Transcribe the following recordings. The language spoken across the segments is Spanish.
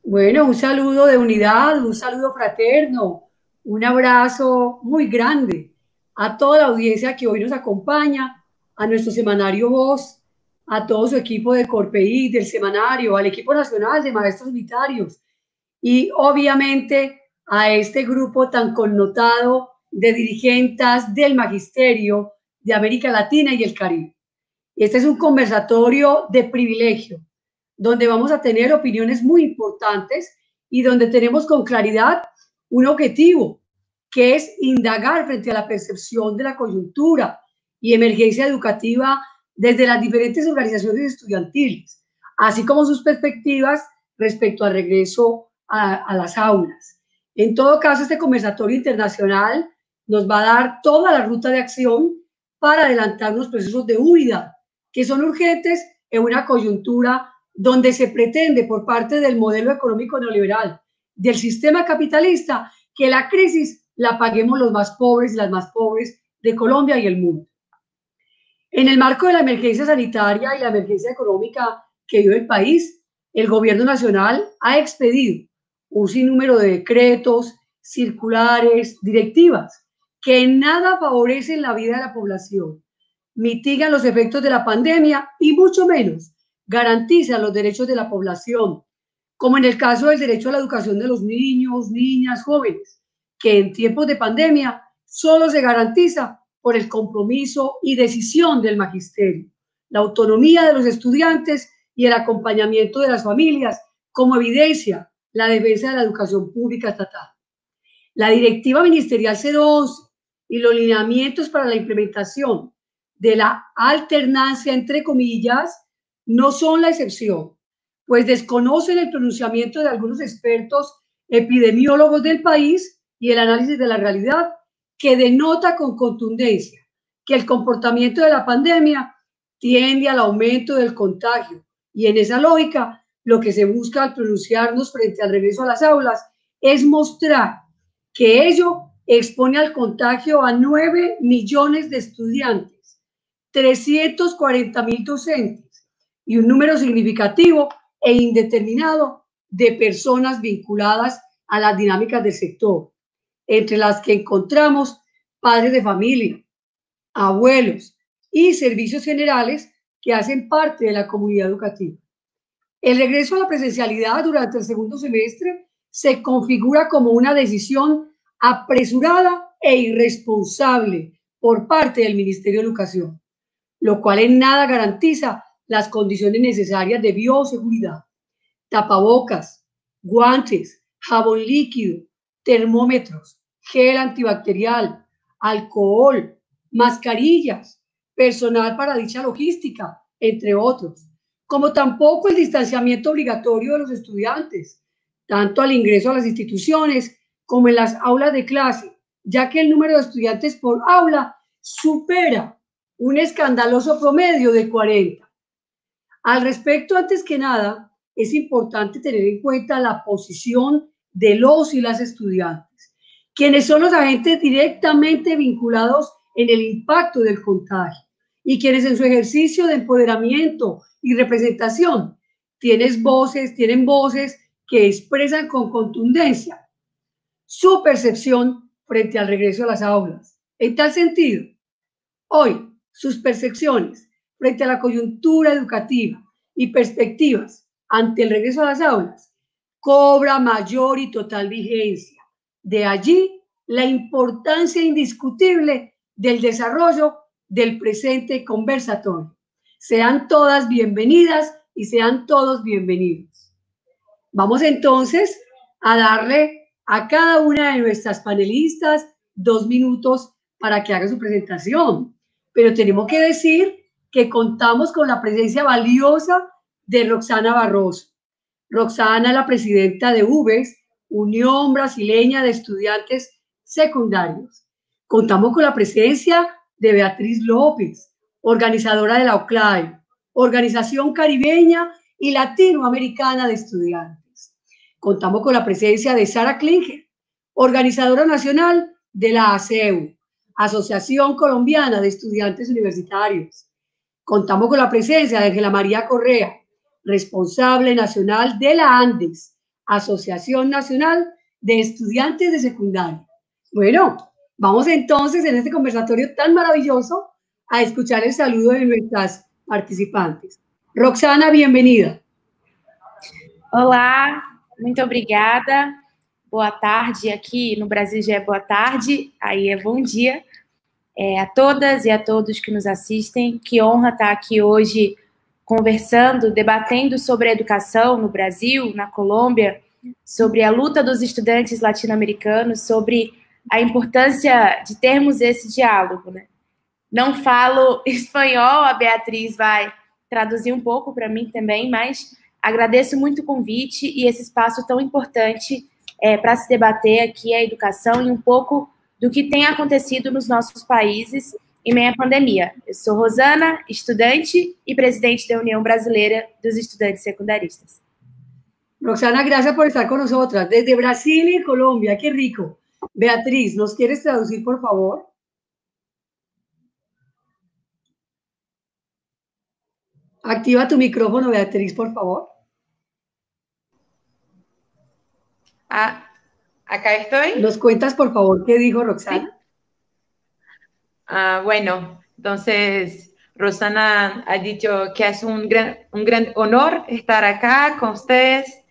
Bueno, un saludo de unidad, un saludo fraterno, un abrazo muy grande a toda la audiencia que hoy nos acompaña, a nuestro semanario Voz, a todo su equipo de Corpeí, del semanario, al equipo nacional de maestros unitarios y obviamente a este grupo tan connotado de dirigentes del magisterio de América Latina y el Caribe. Este es un conversatorio de privilegio, donde vamos a tener opiniones muy importantes y donde tenemos con claridad un objetivo, que es indagar frente a la percepción de la coyuntura y emergencia educativa desde las diferentes organizaciones estudiantiles, así como sus perspectivas respecto al regreso a las aulas. En todo caso, este conversatorio internacional nos va a dar toda la ruta de acción para adelantar los procesos de unidad que son urgentes en una coyuntura donde se pretende por parte del modelo económico neoliberal, del sistema capitalista, que la crisis la paguemos los más pobres y las más pobres de Colombia y el mundo. En el marco de la emergencia sanitaria y la emergencia económica que vive el país, el gobierno nacional ha expedido un sinnúmero de decretos, circulares, directivas, que en nada favorecen la vida de la población, mitigan los efectos de la pandemia y mucho menos garantizan los derechos de la población, como en el caso del derecho a la educación de los niños, niñas, jóvenes, que en tiempos de pandemia solo se garantiza por el compromiso y decisión del magisterio, la autonomía de los estudiantes y el acompañamiento de las familias, como evidencia la defensa de la educación pública estatal. La directiva ministerial 011 y los lineamientos para la implementación de la alternancia, entre comillas, no son la excepción, pues desconocen el pronunciamiento de algunos expertos epidemiólogos del país y el análisis de la realidad que denota con contundencia que el comportamiento de la pandemia tiende al aumento del contagio y en esa lógica lo que se busca al pronunciarnos frente al regreso a las aulas es mostrar que ello expone al contagio a 9 millones de estudiantes, 340.000 docentes y un número significativo e indeterminado de personas vinculadas a las dinámicas del sector, entre las que encontramos padres de familia, abuelos y servicios generales que hacen parte de la comunidad educativa. El regreso a la presencialidad durante el segundo semestre se configura como una decisión apresurada e irresponsable por parte del Ministerio de Educación, lo cual en nada garantiza las condiciones necesarias de bioseguridad. Tapabocas, guantes, jabón líquido, termómetros, gel antibacterial, alcohol, mascarillas, personal para dicha logística, entre otros, como tampoco el distanciamiento obligatorio de los estudiantes, tanto al ingreso a las instituciones como en las aulas de clase, ya que el número de estudiantes por aula supera un escandaloso promedio de 40. Al respecto, antes que nada, es importante tener en cuenta la posición de los y las estudiantes, quienes son los agentes directamente vinculados en el impacto del contagio y quienes en su ejercicio de empoderamiento y representación tienen voces que expresan con contundencia su percepción frente al regreso a las aulas. En tal sentido, hoy sus percepciones frente a la coyuntura educativa y perspectivas ante el regreso a las aulas cobra mayor y total vigencia. De allí la importancia indiscutible del desarrollo del presente conversatorio. Sean todas bienvenidas y sean todos bienvenidos. Vamos entonces a darle a cada una de nuestras panelistas 2 minutos para que haga su presentación. Pero tenemos que decir que contamos con la presencia valiosa de Roxana Barroso. Roxana es la presidenta de UBES, Unión Brasileña de Estudiantes Secundarios. Contamos con la presencia de Beatriz López, organizadora de la OCLAE, Organización Caribeña y Latinoamericana de Estudiantes. Contamos con la presencia de Sara Klinger, organizadora nacional de la ACEU, Asociación Colombiana de Estudiantes Universitarios. Contamos con la presencia de Ángela María Correa, responsable nacional de la ANDES, Asociación Nacional de Estudiantes de Secundaria. Bueno, vamos entonces en este conversatorio tan maravilloso a escuchar el saludo de nuestras participantes. Roxana, bienvenida. Olá, muito obrigada. Boa tarde, aqui no Brasil já é boa tarde, aí é bom dia. A todas e a todos que nos assistem, que honra estar aqui hoje conversando, debatendo sobre a educação no Brasil, na Colômbia, sobre a luta dos estudantes latino-americanos, sobre a importância de termos esse diálogo, né? Não falo espanhol, a Beatriz vai traduzir um pouco para mim também, mas agradeço muito o convite e esse espaço tão importante para se debater aqui a educação e um pouco do que tem acontecido nos nossos países em meio à pandemia. Eu sou Rosana, estudante e presidente da União Brasileira dos Estudantes Secundaristas. Roxana, gracias por estar con nosotras. Desde Brasil y Colombia, qué rico. Beatriz, ¿nos quieres traducir, por favor? Activa tu micrófono, Beatriz, por favor. Acá estoy. ¿Nos cuentas, por favor, qué dijo Roxana? ¿Sí? Bueno, entonces Rosana ha dicho que es un gran honor estar acá con ustedes.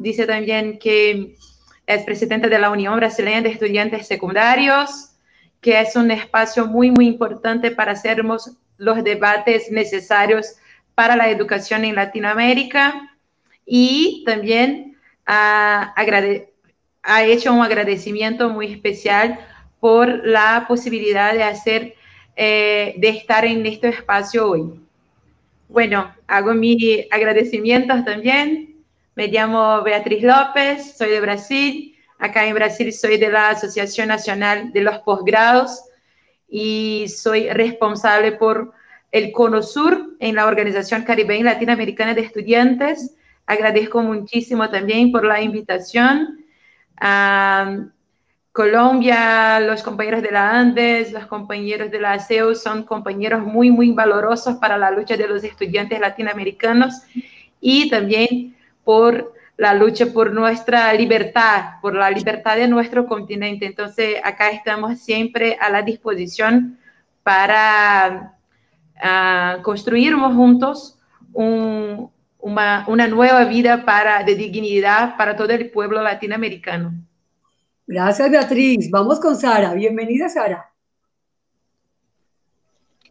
Dice también que es presidenta de la Unión Brasileña de Estudiantes Secundarios, que es un espacio muy, muy importante para hacer los debates necesarios para la educación en Latinoamérica. Y también ha hecho un agradecimiento muy especial por la posibilidad de estar en este espacio hoy. Bueno, hago mis agradecimientos también. Me llamo Beatriz López, soy de Brasil. Acá en Brasil soy de la Asociación Nacional de los Posgrados y soy responsable por el Cono Sur en la Organización Caribeña Latinoamericana de Estudiantes. Agradezco muchísimo también por la invitación. Colombia, los compañeros de la Andes, los compañeros de la ASEU son compañeros muy, muy valorosos para la lucha de los estudiantes latinoamericanos y también por la lucha por nuestra libertad, por la libertad de nuestro continente. Entonces, acá estamos siempre a la disposición para construirnos juntos una nueva vida de dignidad para todo el pueblo latinoamericano. Gracias, Beatriz. Vamos con Sara. Bienvenida, Sara.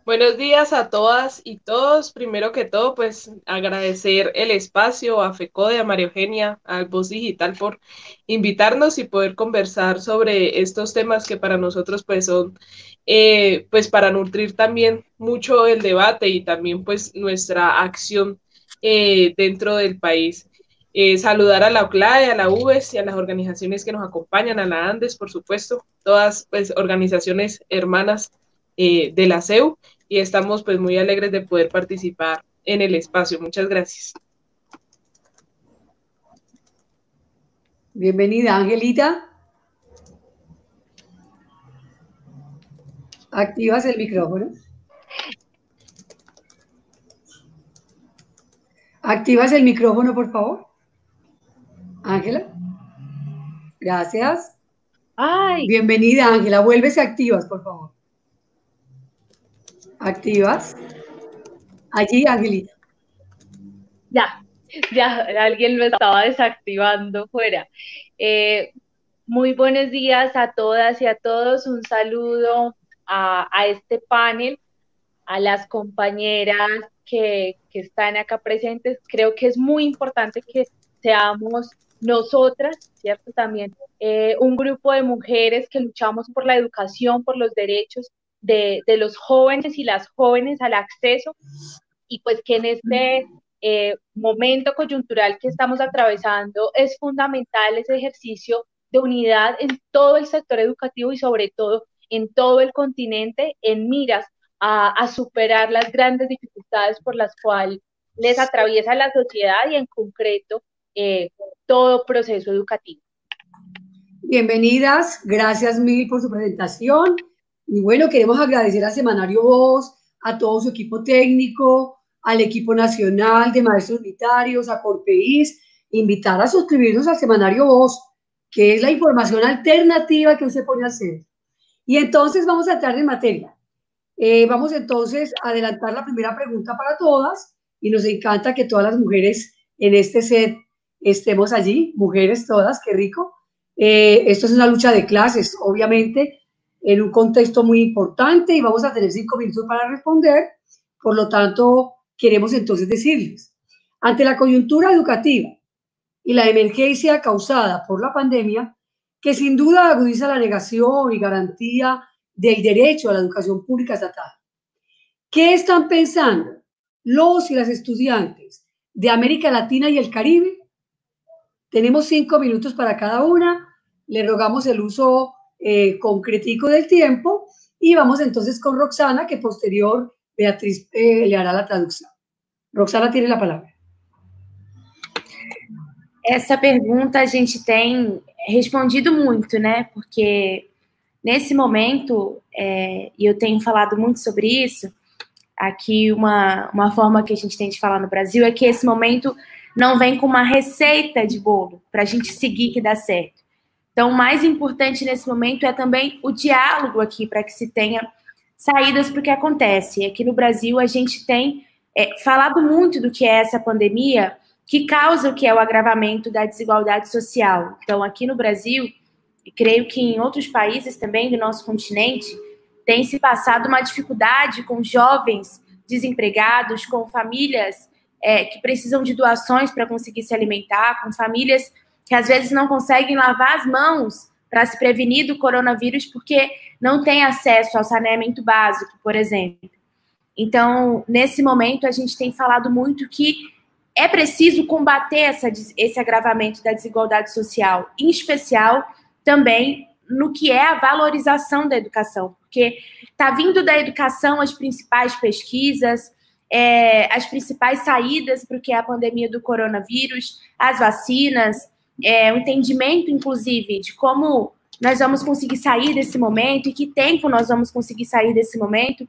Buenos días a todas y todos. Primero que todo, pues agradecer el espacio a FECODE, a María Eugenia, al Voz Digital por invitarnos y poder conversar sobre estos temas que para nosotros pues son, pues para nutrir también mucho el debate y también pues nuestra acción dentro del país. Saludar a la OCLAE, a la UBES y a las organizaciones que nos acompañan, a la Andes, por supuesto, todas pues organizaciones hermanas de la ASEU, y estamos pues muy alegres de poder participar en el espacio. Muchas gracias. Bienvenida, Angelita. Activas el micrófono. Activas el micrófono, por favor. Ángela. Gracias. Ay. Bienvenida, Ángela. Vuelves y activas, por favor. Activas. Allí, Angelita. Ya, alguien lo estaba desactivando fuera. Muy buenos días a todas y a todos. Un saludo a este panel, a las compañeras que están acá presentes. Creo que es muy importante que seamos nosotras, ¿cierto? También un grupo de mujeres que luchamos por la educación, por los derechos de los jóvenes y las jóvenes al acceso, y pues que en este momento coyuntural que estamos atravesando es fundamental ese ejercicio de unidad en todo el sector educativo y sobre todo en todo el continente, en miras a superar las grandes dificultades por las cuales les atraviesa la sociedad y en concreto todo proceso educativo. Bienvenidas, gracias mil por su presentación. Y bueno, queremos agradecer a Semanario Voz, a todo su equipo técnico, al equipo nacional de maestros unitarios, a Corpeís invitar a suscribirnos al Semanario Voz, que es la información alternativa que usted pone a hacer. Y entonces vamos a entrar en materia. Vamos entonces a adelantar la primera pregunta para todas, y nos encanta que todas las mujeres en este set estemos allí, mujeres todas, qué rico. Esto es una lucha de clases, obviamente, en un contexto muy importante, y vamos a tener 5 minutos para responder. Por lo tanto, queremos entonces decirles, ante la coyuntura educativa y la emergencia causada por la pandemia, que sin duda agudiza la negación y garantía del derecho a la educación pública estatal, ¿qué están pensando los y las estudiantes de América Latina y el Caribe? Tenemos 5 minutos para cada una. Le rogamos el uso concretico del tiempo, y vamos entonces con Roxana, que posterior Beatriz le hará la traducción. Roxana tiene la palabra. Essa pergunta a gente tem respondido muito, né? Porque nesse momento, e eu tenho falado muito sobre isso, aqui uma forma que a gente tem de falar no Brasil é que esse momento não vem com uma receita de bolo para a gente seguir que dá certo. Então, o mais importante nesse momento é também o diálogo aqui, para que se tenha saídas para o que acontece. E aqui no Brasil, a gente tem falado muito do que é essa pandemia, que causa o que é o agravamento da desigualdade social. Então, aqui no Brasil, e creio que em outros países também do nosso continente, tem se passado uma dificuldade com jovens desempregados, com famílias que precisam de doações para conseguir se alimentar, com famílias que às vezes não conseguem lavar as mãos para se prevenir do coronavírus porque não têm acesso ao saneamento básico, por exemplo. Então, nesse momento, a gente tem falado muito que é preciso combater esse agravamento da desigualdade social, em especial também no que é a valorização da educação, porque está vindo da educação as principais pesquisas, as principais saídas para o que é a pandemia do coronavírus, as vacinas, o entendimento, inclusive, de como nós vamos conseguir sair desse momento e que tempo nós vamos conseguir sair desse momento.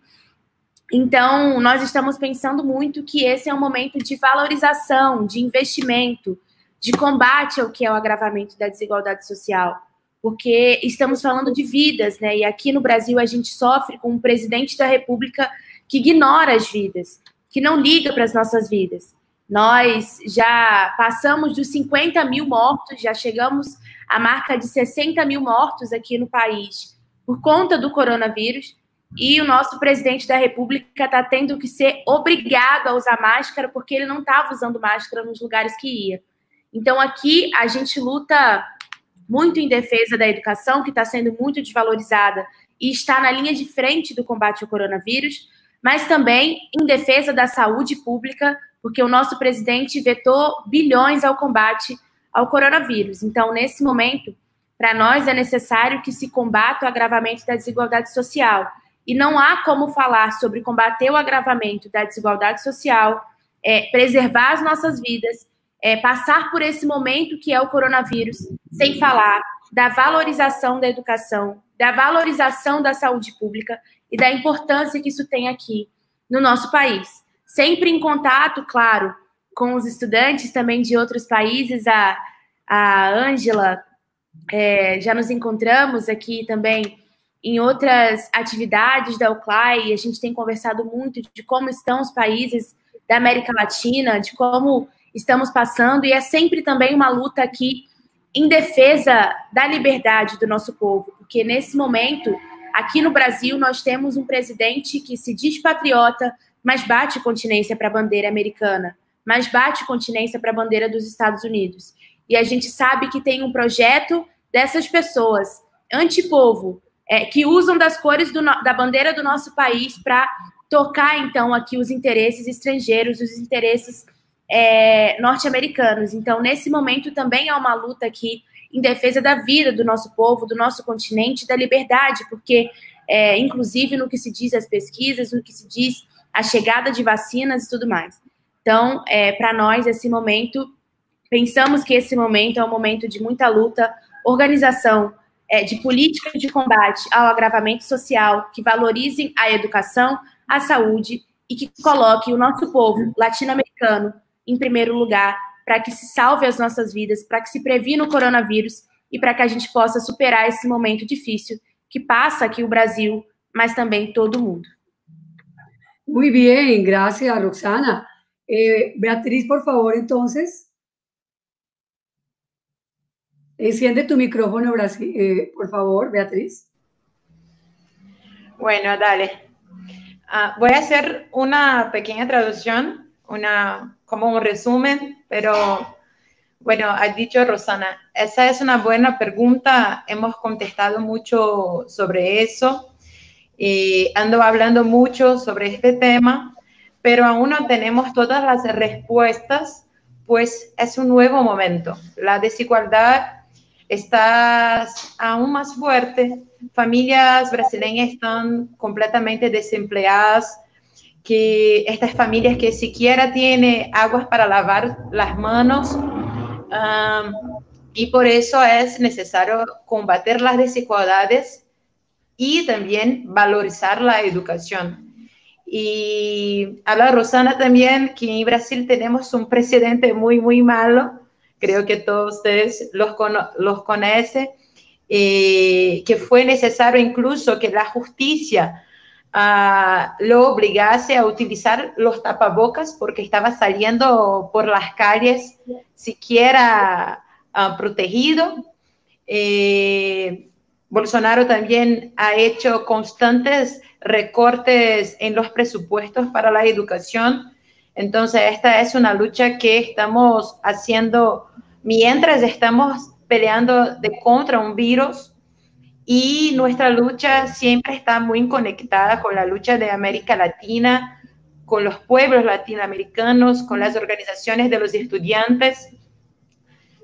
Então, nós estamos pensando muito que esse é um momento de valorização, de investimento, de combate ao que é o agravamento da desigualdade social, porque estamos falando de vidas, né? E aqui no Brasil a gente sofre com um presidente da República que ignora as vidas, que não liga para as nossas vidas. Nós já passamos dos 50 mil mortos, já chegamos à marca de 60 mil mortos aqui no país por conta do coronavírus, e o nosso presidente da República está tendo que ser obrigado a usar máscara porque ele não estava usando máscara nos lugares que ia. Então, aqui a gente luta muito em defesa da educação, que está sendo muito desvalorizada e está na linha de frente do combate ao coronavírus, mas também em defesa da saúde pública, porque o nosso presidente vetou bilhões ao combate ao coronavírus. Então, nesse momento, para nós é necessário que se combata o agravamento da desigualdade social. E não há como falar sobre combater o agravamento da desigualdade social, preservar as nossas vidas, passar por esse momento que é o coronavírus, sem falar da valorização da educação, da valorização da saúde pública e da importância que isso tem aqui no nosso país. Sempre em contato, claro, com os estudantes também de outros países. A Ângela, já nos encontramos aqui também em outras atividades da UCLAI, e a gente tem conversado muito de como estão os países da América Latina, de como estamos passando, e é sempre também uma luta aqui em defesa da liberdade do nosso povo, porque nesse momento, aqui no Brasil, nós temos um presidente que se diz patriota, mas bate continência para a bandeira americana, mas bate continência para a bandeira dos Estados Unidos. E a gente sabe que tem um projeto dessas pessoas, antipovo, que usam das cores da bandeira do nosso país para tocar, então, aqui os interesses estrangeiros, os interesses norte-americanos. Então, nesse momento, também há uma luta aqui em defesa da vida do nosso povo, do nosso continente, da liberdade, porque, inclusive, no que se diz as pesquisas, no que se diz a chegada de vacinas e tudo mais. Então, para nós, esse momento, pensamos que esse momento é um momento de muita luta, organização, de política de combate ao agravamento social, que valorizem a educação, a saúde e que coloquem o nosso povo latino-americano em primeiro lugar para que se salve as nossas vidas, para que se previna o coronavírus e para que a gente possa superar esse momento difícil que passa aqui o Brasil, mas também todo o mundo. Muy bien, gracias, Roxana. Beatriz, por favor, entonces. Enciende tu micrófono, por favor, Beatriz. Bueno, dale. Voy a hacer una pequeña traducción, como un resumen, pero bueno, ha dicho Rosana, esa es una buena pregunta, hemos contestado mucho sobre eso, ando hablando mucho sobre este tema, pero aún no tenemos todas las respuestas, pues es un nuevo momento. La desigualdad está aún más fuerte, familias brasileñas están completamente desempleadas, que estas familias que siquiera tienen aguas para lavar las manos, y por eso es necesario combatir las desigualdades y también valorizar la educación. Y habla Rosana también que en Brasil tenemos un presidente muy, muy malo, creo que todos ustedes los conocen, que fue necesario incluso que la justicia lo obligase a utilizar los tapabocas porque estaba saliendo por las calles siquiera protegido. Bolsonaro también ha hecho constantes recortes en los presupuestos para la educación. Entonces, esta es una lucha que estamos haciendo mientras estamos peleando contra un virus, y nuestra lucha siempre está muy conectada con la lucha de América Latina, con los pueblos latinoamericanos, con las organizaciones de los estudiantes.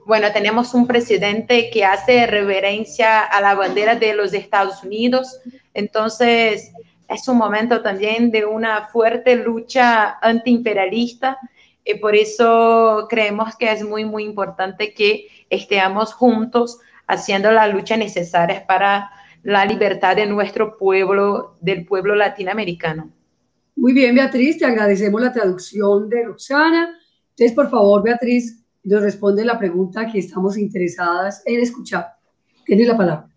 Bueno, tenemos un presidente que hace reverencia a la bandera de los Estados Unidos, entonces es un momento también de una fuerte lucha antiimperialista, y por eso creemos que es muy, muy importante que estemos juntos haciendo la lucha necesaria para la libertad de nuestro pueblo, del pueblo latinoamericano. Muy bien, Beatriz, te agradecemos la traducción de Roxana. Entonces, por favor, Beatriz, nos responde la pregunta que estamos interesadas en escuchar. Tienes la palabra.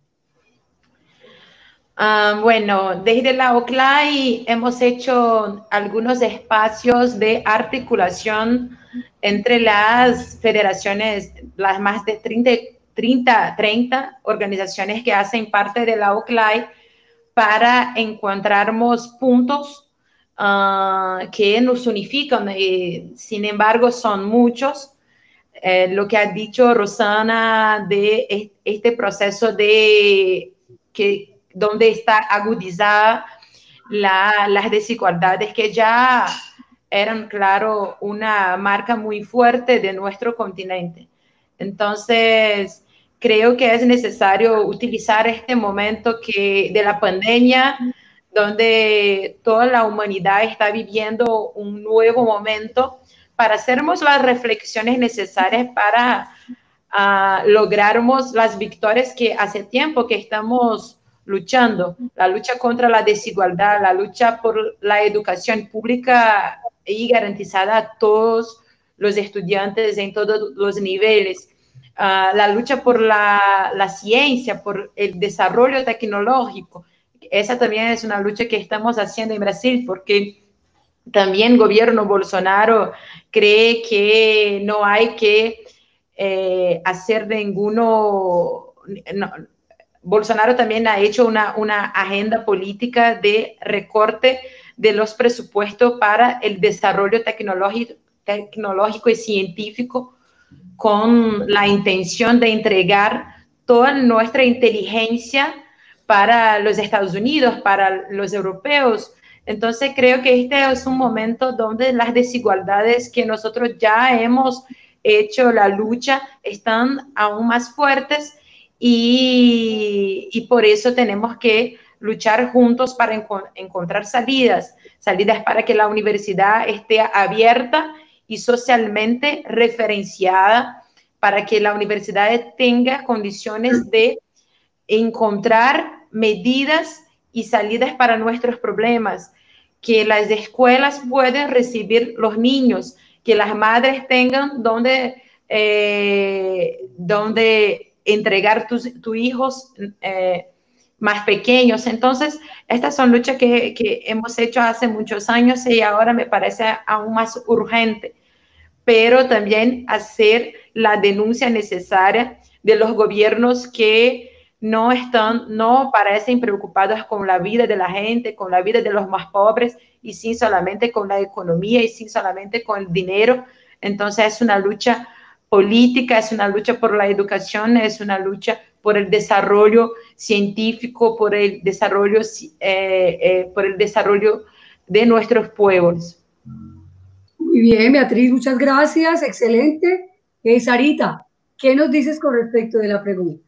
Bueno, desde la OCLAI hemos hecho algunos espacios de articulación entre las federaciones, las más de 30 organizaciones que hacen parte de la OCLAI, para encontrarnos puntos que nos unifican. Sin embargo, son muchos. Lo que ha dicho Rosana de este proceso donde está agudizada las desigualdades que ya eran, claro, una marca muy fuerte de nuestro continente. Entonces, creo que es necesario utilizar este momento de la pandemia, donde toda la humanidad está viviendo un nuevo momento, para hacernos las reflexiones necesarias para lograrmos las victorias que hace tiempo que estamos luchando. La lucha contra la desigualdad, la lucha por la educación pública y garantizada a todos los estudiantes en todos los niveles. La lucha por la ciencia, por el desarrollo tecnológico. Esa también es una lucha que estamos haciendo en Brasil, porque también el gobierno Bolsonaro cree que no hay que hacer Bolsonaro también ha hecho una agenda política de recorte de los presupuestos para el desarrollo tecnológico y científico, con la intención de entregar toda nuestra inteligencia para los Estados Unidos, para los europeos. Entonces creo que este es un momento donde las desigualdades que nosotros ya hemos hecho la lucha están aún más fuertes, y por eso tenemos que luchar juntos para encontrar salidas para que la universidad esté abierta y socialmente referenciada, para que la universidad tenga condiciones de encontrar medidas y salidas para nuestros problemas, que las escuelas puedan recibir los niños que las madres tengan donde entregar tus hijos más pequeños. Entonces, estas son luchas que hemos hecho hace muchos años y ahora me parece aún más urgente, pero también hacer la denuncia necesaria de los gobiernos que no parecen preocupados con la vida de la gente, con la vida de los más pobres, y sí solamente con la economía, y sí solamente con el dinero. Entonces es una lucha política, es una lucha por la educación, es una lucha por el desarrollo científico, por el desarrollo de nuestros pueblos. Muy bien, Beatriz, muchas gracias, excelente. Sarita, ¿qué nos dices con respecto de la pregunta?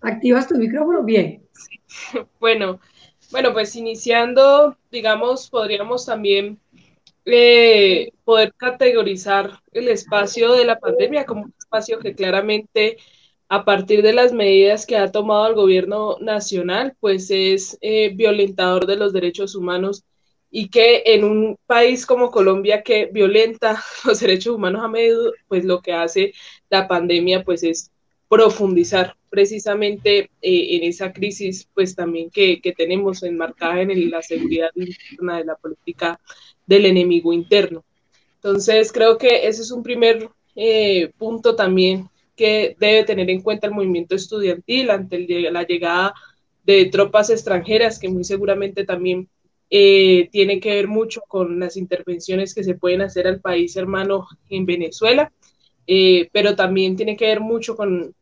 ¿Activas tu micrófono? Bien. Bueno, pues iniciando, digamos, podríamos también poder categorizar el espacio de la pandemia como un espacio que claramente, a partir de las medidas que ha tomado el gobierno nacional, pues es violentador de los derechos humanos, y que en un país como Colombia, que violenta los derechos humanos a menudo, pues lo que hace la pandemia pues es profundizar precisamente en esa crisis pues también que tenemos enmarcada en la seguridad interna de la política del enemigo interno. Entonces creo que ese es un primer punto también que debe tener en cuenta el movimiento estudiantil ante la llegada de tropas extranjeras, que muy seguramente también tiene que ver mucho con las intervenciones que se pueden hacer al país hermano en Venezuela, pero también tiene que ver mucho con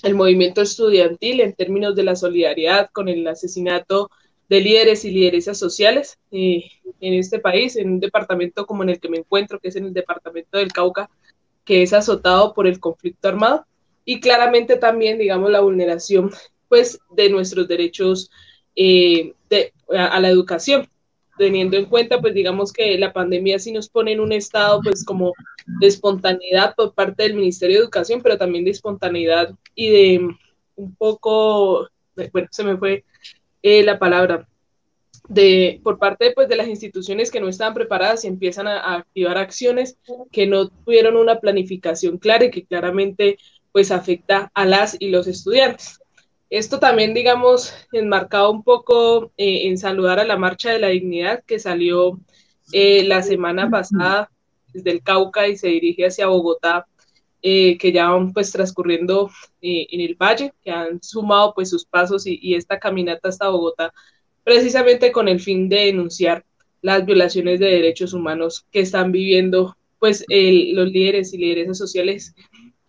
el movimiento estudiantil en términos de la solidaridad con el asesinato de líderes y lideresas sociales en este país, en un departamento como en el que me encuentro, que es en el departamento del Cauca, que es azotado por el conflicto armado, y claramente también, digamos, la vulneración pues de nuestros derechos a la educación, teniendo en cuenta pues digamos que la pandemia sí nos pone en un estado pues como de espontaneidad por parte del Ministerio de Educación, pero también de espontaneidad y de un poco, bueno, se me fue la palabra, por parte pues, de las instituciones que no estaban preparadas y empiezan a activar acciones que no tuvieron una planificación clara y que claramente pues afecta a las y los estudiantes. Esto también, digamos, enmarcado un poco en saludar a la Marcha de la Dignidad que salió la semana pasada desde el Cauca y se dirige hacia Bogotá, que ya van pues transcurriendo en el valle, que han sumado pues sus pasos y esta caminata hasta Bogotá, precisamente con el fin de denunciar las violaciones de derechos humanos que están viviendo pues los líderes y lideresas sociales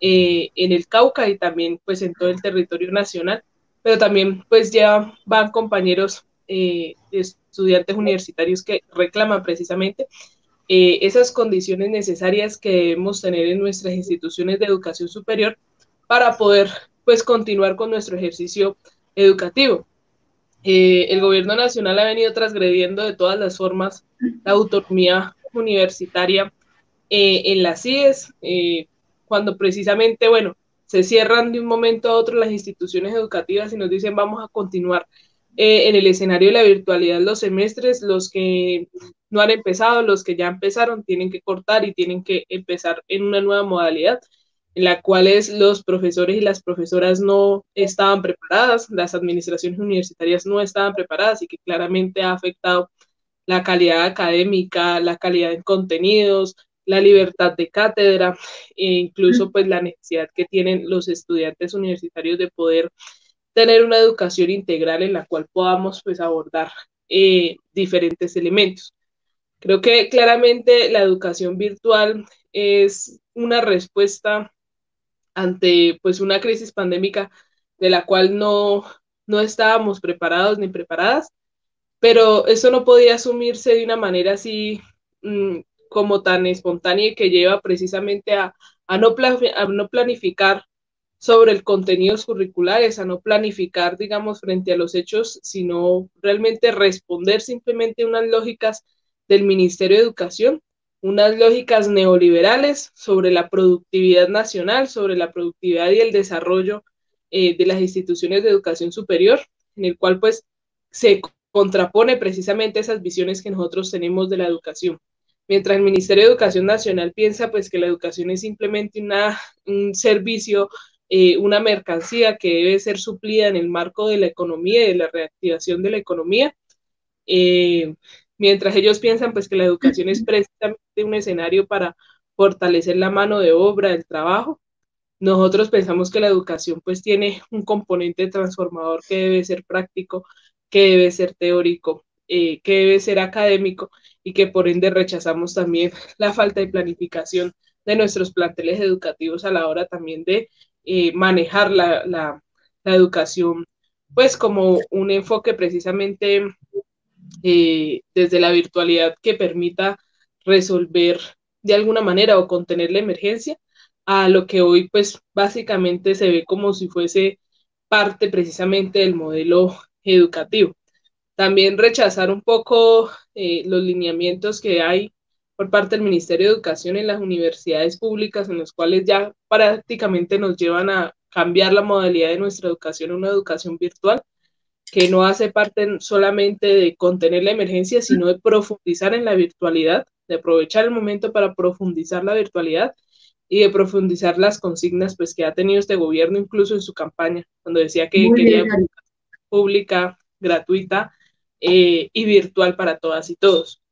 en el Cauca y también pues en todo el territorio nacional, pero también pues ya van compañeros estudiantes universitarios que reclaman precisamente esas condiciones necesarias que debemos tener en nuestras instituciones de educación superior para poder pues continuar con nuestro ejercicio educativo. El gobierno nacional ha venido transgrediendo de todas las formas la autonomía universitaria en las CIES, cuando precisamente, bueno, se cierran de un momento a otro las instituciones educativas y nos dicen vamos a continuar en el escenario de la virtualidad los semestres, los que no han empezado, los que ya empezaron, tienen que cortar y tienen que empezar en una nueva modalidad en la cual los profesores y las profesoras no estaban preparadas, las administraciones universitarias no estaban preparadas y que claramente ha afectado la calidad académica, la calidad de contenidos, la libertad de cátedra e incluso pues la necesidad que tienen los estudiantes universitarios de poder tener una educación integral en la cual podamos pues abordar diferentes elementos. Creo que claramente la educación virtual es una respuesta ante pues una crisis pandémica de la cual no estábamos preparados ni preparadas, pero eso no podía asumirse de una manera así como tan espontánea y que lleva precisamente a no planificar sobre el contenidos curriculares, a no planificar, digamos, frente a los hechos, sino realmente responder simplemente a unas lógicas del Ministerio de Educación, unas lógicas neoliberales sobre la productividad nacional, sobre la productividad y el desarrollo de las instituciones de educación superior, en el cual pues se contrapone precisamente esas visiones que nosotros tenemos de la educación. Mientras el Ministerio de Educación Nacional piensa pues que la educación es simplemente un servicio, una mercancía que debe ser suplida en el marco de la economía y de la reactivación de la economía, mientras ellos piensan pues que la educación es precisamente un escenario para fortalecer la mano de obra, el trabajo, nosotros pensamos que la educación pues tiene un componente transformador que debe ser práctico, que debe ser teórico, que debe ser académico y que por ende rechazamos también la falta de planificación de nuestros planteles educativos a la hora también de manejar la educación pues como un enfoque precisamente desde la virtualidad que permita resolver de alguna manera o contener la emergencia a lo que hoy pues básicamente se ve como si fuese parte precisamente del modelo educativo. También rechazar un poco los lineamientos que hay por parte del Ministerio de Educación en las universidades públicas, en los cuales ya prácticamente nos llevan a cambiar la modalidad de nuestra educación a una educación virtual, que no hace parte solamente de contener la emergencia, sino de profundizar en la virtualidad, de aprovechar el momento para profundizar la virtualidad y de profundizar las consignas pues, que ha tenido este gobierno incluso en su campaña, cuando decía que Muy quería bien, educación pública, gratuita y virtual para todas y todos.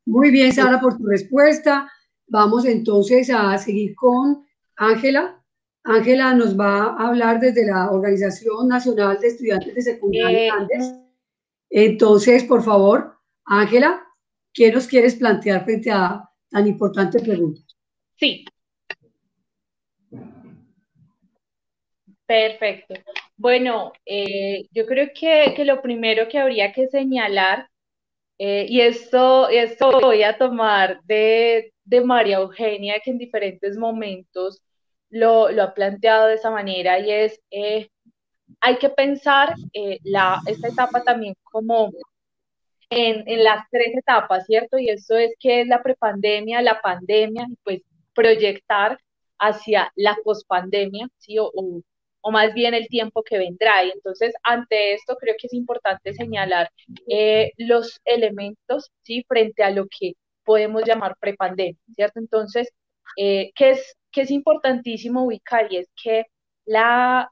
muy bien, Sara, por tu respuesta. Vamos entonces a seguir con Ángela. Ángela nos va a hablar desde la Organización Nacional de Estudiantes de Secundaria Andes. Entonces, por favor, Ángela, ¿qué nos quieres plantear frente a tan importante pregunta? Sí. Perfecto. Bueno, yo creo que lo primero que habría que señalar, y esto voy a tomar de María Eugenia, que en diferentes momentos lo ha planteado de esa manera, y es, hay que pensar esta etapa también como en las tres etapas, ¿cierto? Y eso es que es la prepandemia, la pandemia, y pues proyectar hacia la pospandemia, ¿sí? O más bien el tiempo que vendrá. Y entonces, ante esto, creo que es importante señalar los elementos, ¿sí? Frente a lo que podemos llamar prepandemia, ¿cierto? Entonces, ¿qué es importantísimo ubicar? Y es que la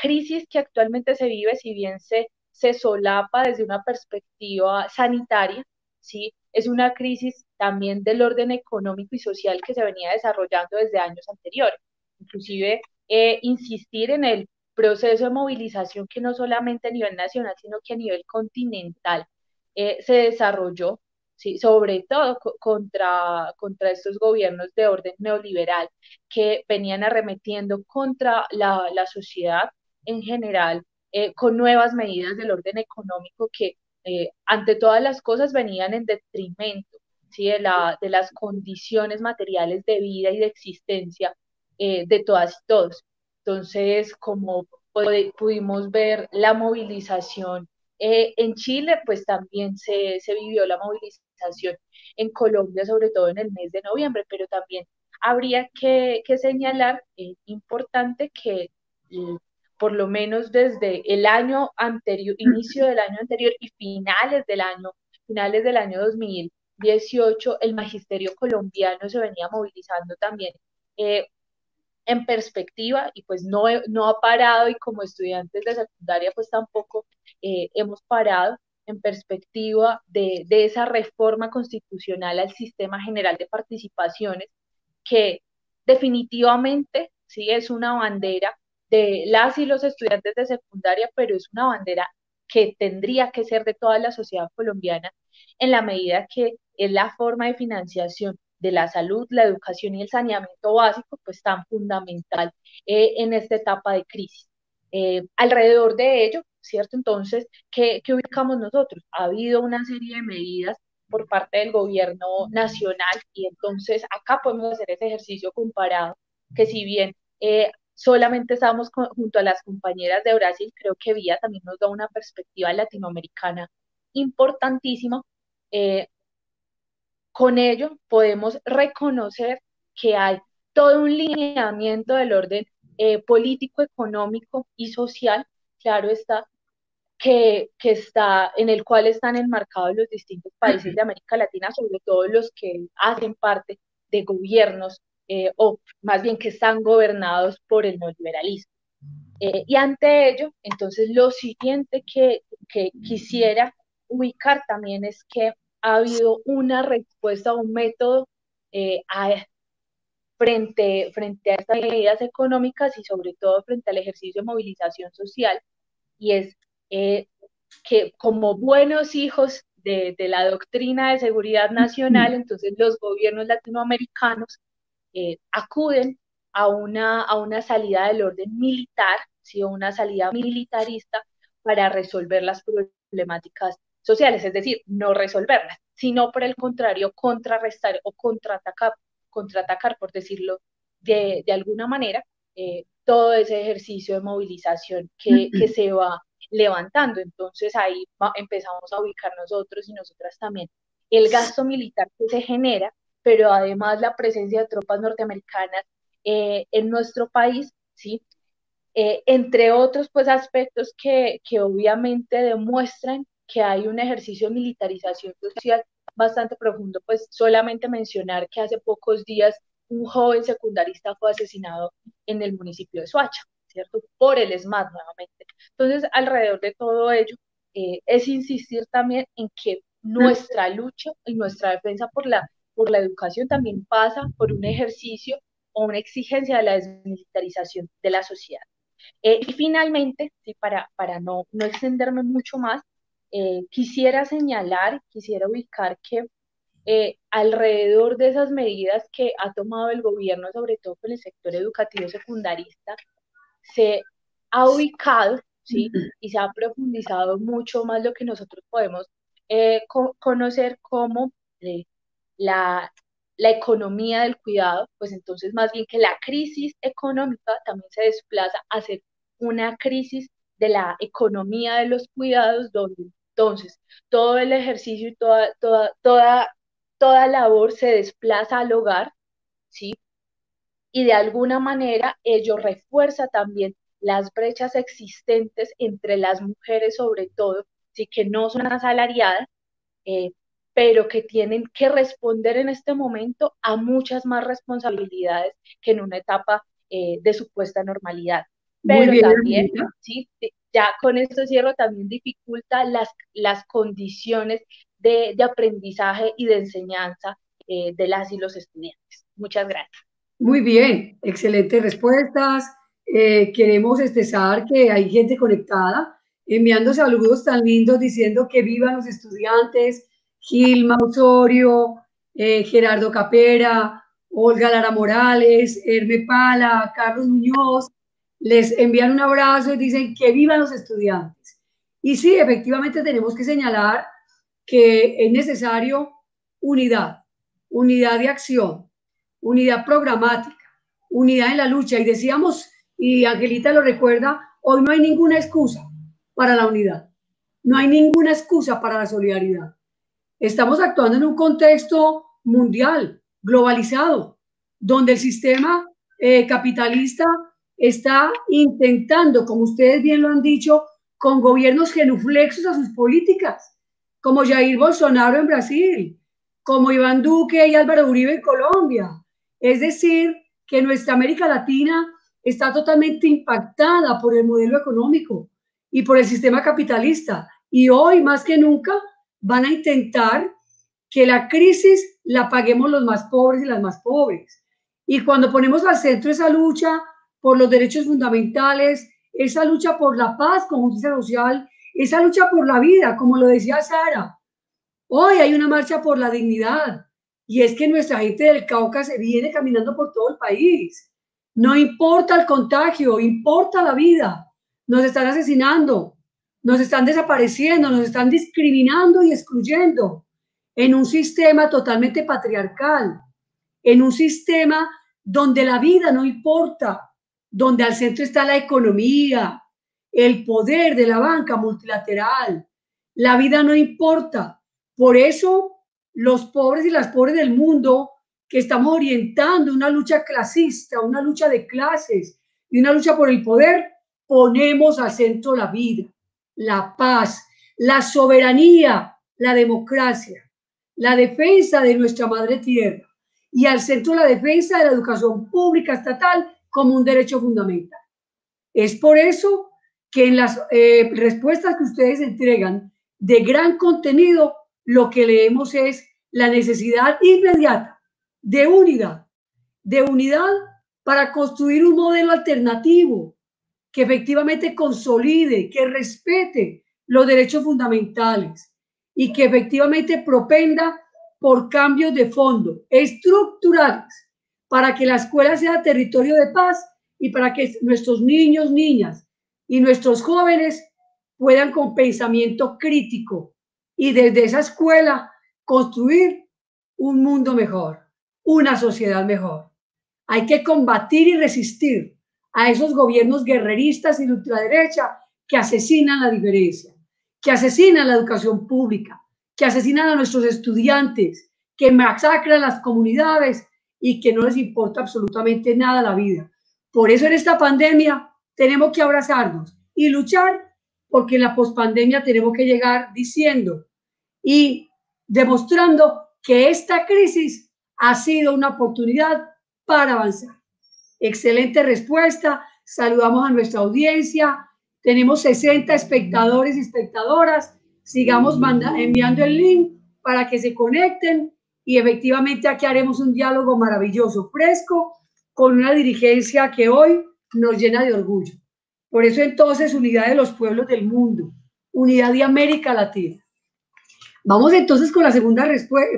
crisis que actualmente se vive, si bien se solapa desde una perspectiva sanitaria, ¿sí? Es una crisis también del orden económico y social que se venía desarrollando desde años anteriores. Inclusive, insistir en el proceso de movilización que no solamente a nivel nacional, sino que a nivel continental se desarrolló, ¿sí? Sobre todo contra estos gobiernos de orden neoliberal que venían arremetiendo contra la sociedad en general, con nuevas medidas del orden económico que ante todas las cosas venían en detrimento, ¿sí? de las condiciones materiales de vida y de existencia de todas y todos. Entonces, como pudimos ver la movilización en Chile, pues también se vivió la movilización en Colombia, sobre todo en el mes de noviembre, pero también habría que señalar, importante, que por lo menos desde el año anterior, inicio del año anterior y finales del año 2018, el magisterio colombiano se venía movilizando también en perspectiva y pues no ha parado, y como estudiantes de secundaria pues tampoco hemos parado en perspectiva de esa reforma constitucional al sistema general de participaciones que definitivamente sí es una bandera de las y los estudiantes de secundaria, pero es una bandera que tendría que ser de toda la sociedad colombiana en la medida que es la forma de financiación de la salud, la educación y el saneamiento básico, pues tan fundamental en esta etapa de crisis. Alrededor de ello, ¿cierto? Entonces, ¿qué ubicamos nosotros? Ha habido una serie de medidas por parte del gobierno nacional, y entonces acá podemos hacer ese ejercicio comparado, que si bien solamente estamos junto a las compañeras de Brasil, creo que VIA también nos da una perspectiva latinoamericana importantísima. Con ello podemos reconocer que hay todo un lineamiento del orden político, económico y social, claro está, en el cual están enmarcados los distintos países de América Latina, sobre todo los que hacen parte de gobiernos, o más bien que están gobernados por el neoliberalismo. Y ante ello, entonces lo siguiente que quisiera ubicar también es que ha habido una respuesta, un método frente a estas medidas económicas y sobre todo frente al ejercicio de movilización social, y es que como buenos hijos de la doctrina de seguridad nacional, entonces los gobiernos latinoamericanos acuden a una salida del orden militar, ¿sí? O una salida militarista para resolver las problemáticas sociales, es decir, no resolverlas, sino por el contrario, contrarrestar o contraatacar, por decirlo de alguna manera, todo ese ejercicio de movilización que se va levantando. Entonces ahí empezamos a ubicar nosotros y nosotras también el gasto militar que se genera, pero además la presencia de tropas norteamericanas en nuestro país, ¿sí? Entre otros pues, aspectos que obviamente demuestran que hay un ejercicio de militarización social bastante profundo. Pues solamente mencionar que hace pocos días un joven secundarista fue asesinado en el municipio de Soacha, ¿cierto? Por el ESMAD nuevamente. Entonces, alrededor de todo ello, es insistir también en que nuestra lucha y nuestra defensa por la educación también pasa por un ejercicio o una exigencia de la desmilitarización de la sociedad. Y finalmente, sí, para no extenderme mucho más, quisiera ubicar que alrededor de esas medidas que ha tomado el gobierno, sobre todo con el sector educativo secundarista, se ha ubicado, ¿sí? Y se ha profundizado mucho más lo que nosotros podemos conocer como la economía del cuidado, pues entonces más bien que la crisis económica también se desplaza a ser una crisis de la economía de los cuidados, donde entonces todo el ejercicio y toda labor se desplaza al hogar, ¿sí? Y de alguna manera ello refuerza también las brechas existentes entre las mujeres, sobre todo, ¿sí? Que no son asalariadas, pero que tienen que responder en este momento a muchas más responsabilidades que en una etapa de supuesta normalidad. Pero también, ¿sí? Ya con esto cierro, también dificulta las condiciones de aprendizaje y de enseñanza de las y los estudiantes. Muchas gracias. Muy bien, excelentes respuestas. Queremos expresar que hay gente conectada, enviando saludos tan lindos, diciendo que vivan los estudiantes, Gilma Osorio, Gerardo Capera, Olga Lara Morales, Herme Pala, Carlos Muñoz, les envían un abrazo y dicen que vivan los estudiantes. Y sí, efectivamente tenemos que señalar que es necesario unidad de acción, unidad programática, unidad en la lucha. Y decíamos, y Angelita lo recuerda, hoy no hay ninguna excusa para la unidad, no hay ninguna excusa para la solidaridad. Estamos actuando en un contexto mundial, globalizado, donde el sistema capitalista está intentando, como ustedes bien lo han dicho, con gobiernos genuflexos a sus políticas, como Jair Bolsonaro en Brasil, como Iván Duque y Álvaro Uribe en Colombia. Es decir, que nuestra América Latina está totalmente impactada por el modelo económico y por el sistema capitalista. Y hoy, más que nunca, van a intentar que la crisis la paguemos los más pobres y las más pobres. Y cuando ponemos al centro esa lucha por los derechos fundamentales, esa lucha por la paz con justicia social, esa lucha por la vida, como lo decía Sara, hoy hay una marcha por la dignidad, y es que nuestra gente del Cauca se viene caminando por todo el país. No importa el contagio, importa la vida. Nos están asesinando, nos están desapareciendo, nos están discriminando y excluyendo en un sistema totalmente patriarcal, en un sistema donde la vida no importa, donde al centro está la economía, el poder de la banca multilateral. La vida no importa. Por eso los pobres y las pobres del mundo, que estamos orientando una lucha clasista, una lucha de clases y una lucha por el poder, ponemos al centro la vida la paz, la soberanía, la democracia, la defensa de nuestra madre tierra y al centro la defensa de la educación pública estatal como un derecho fundamental. Es por eso que en las respuestas que ustedes entregan de gran contenido, lo que leemos es la necesidad inmediata de unidad para construir un modelo alternativo que efectivamente consolide, que respete los derechos fundamentales y que efectivamente propenda por cambios de fondo estructurales para que la escuela sea territorio de paz y para que nuestros niños, niñas y nuestros jóvenes puedan con pensamiento crítico y desde esa escuela construir un mundo mejor, una sociedad mejor. Hay que combatir y resistir a esos gobiernos guerreristas y de ultraderecha que asesinan la diferencia, que asesinan la educación pública, que asesinan a nuestros estudiantes, que masacran las comunidades y que no les importa absolutamente nada la vida. Por eso en esta pandemia tenemos que abrazarnos y luchar, porque en la pospandemia tenemos que llegar diciendo y demostrando que esta crisis ha sido una oportunidad para avanzar. Excelente respuesta. Saludamos a nuestra audiencia. Tenemos 60 espectadores y espectadoras. Sigamos enviando el link para que se conecten y efectivamente aquí haremos un diálogo maravilloso, fresco, con una dirigencia que hoy nos llena de orgullo. Por eso entonces, unidad de los pueblos del mundo, unidad de América Latina. Vamos entonces con la segunda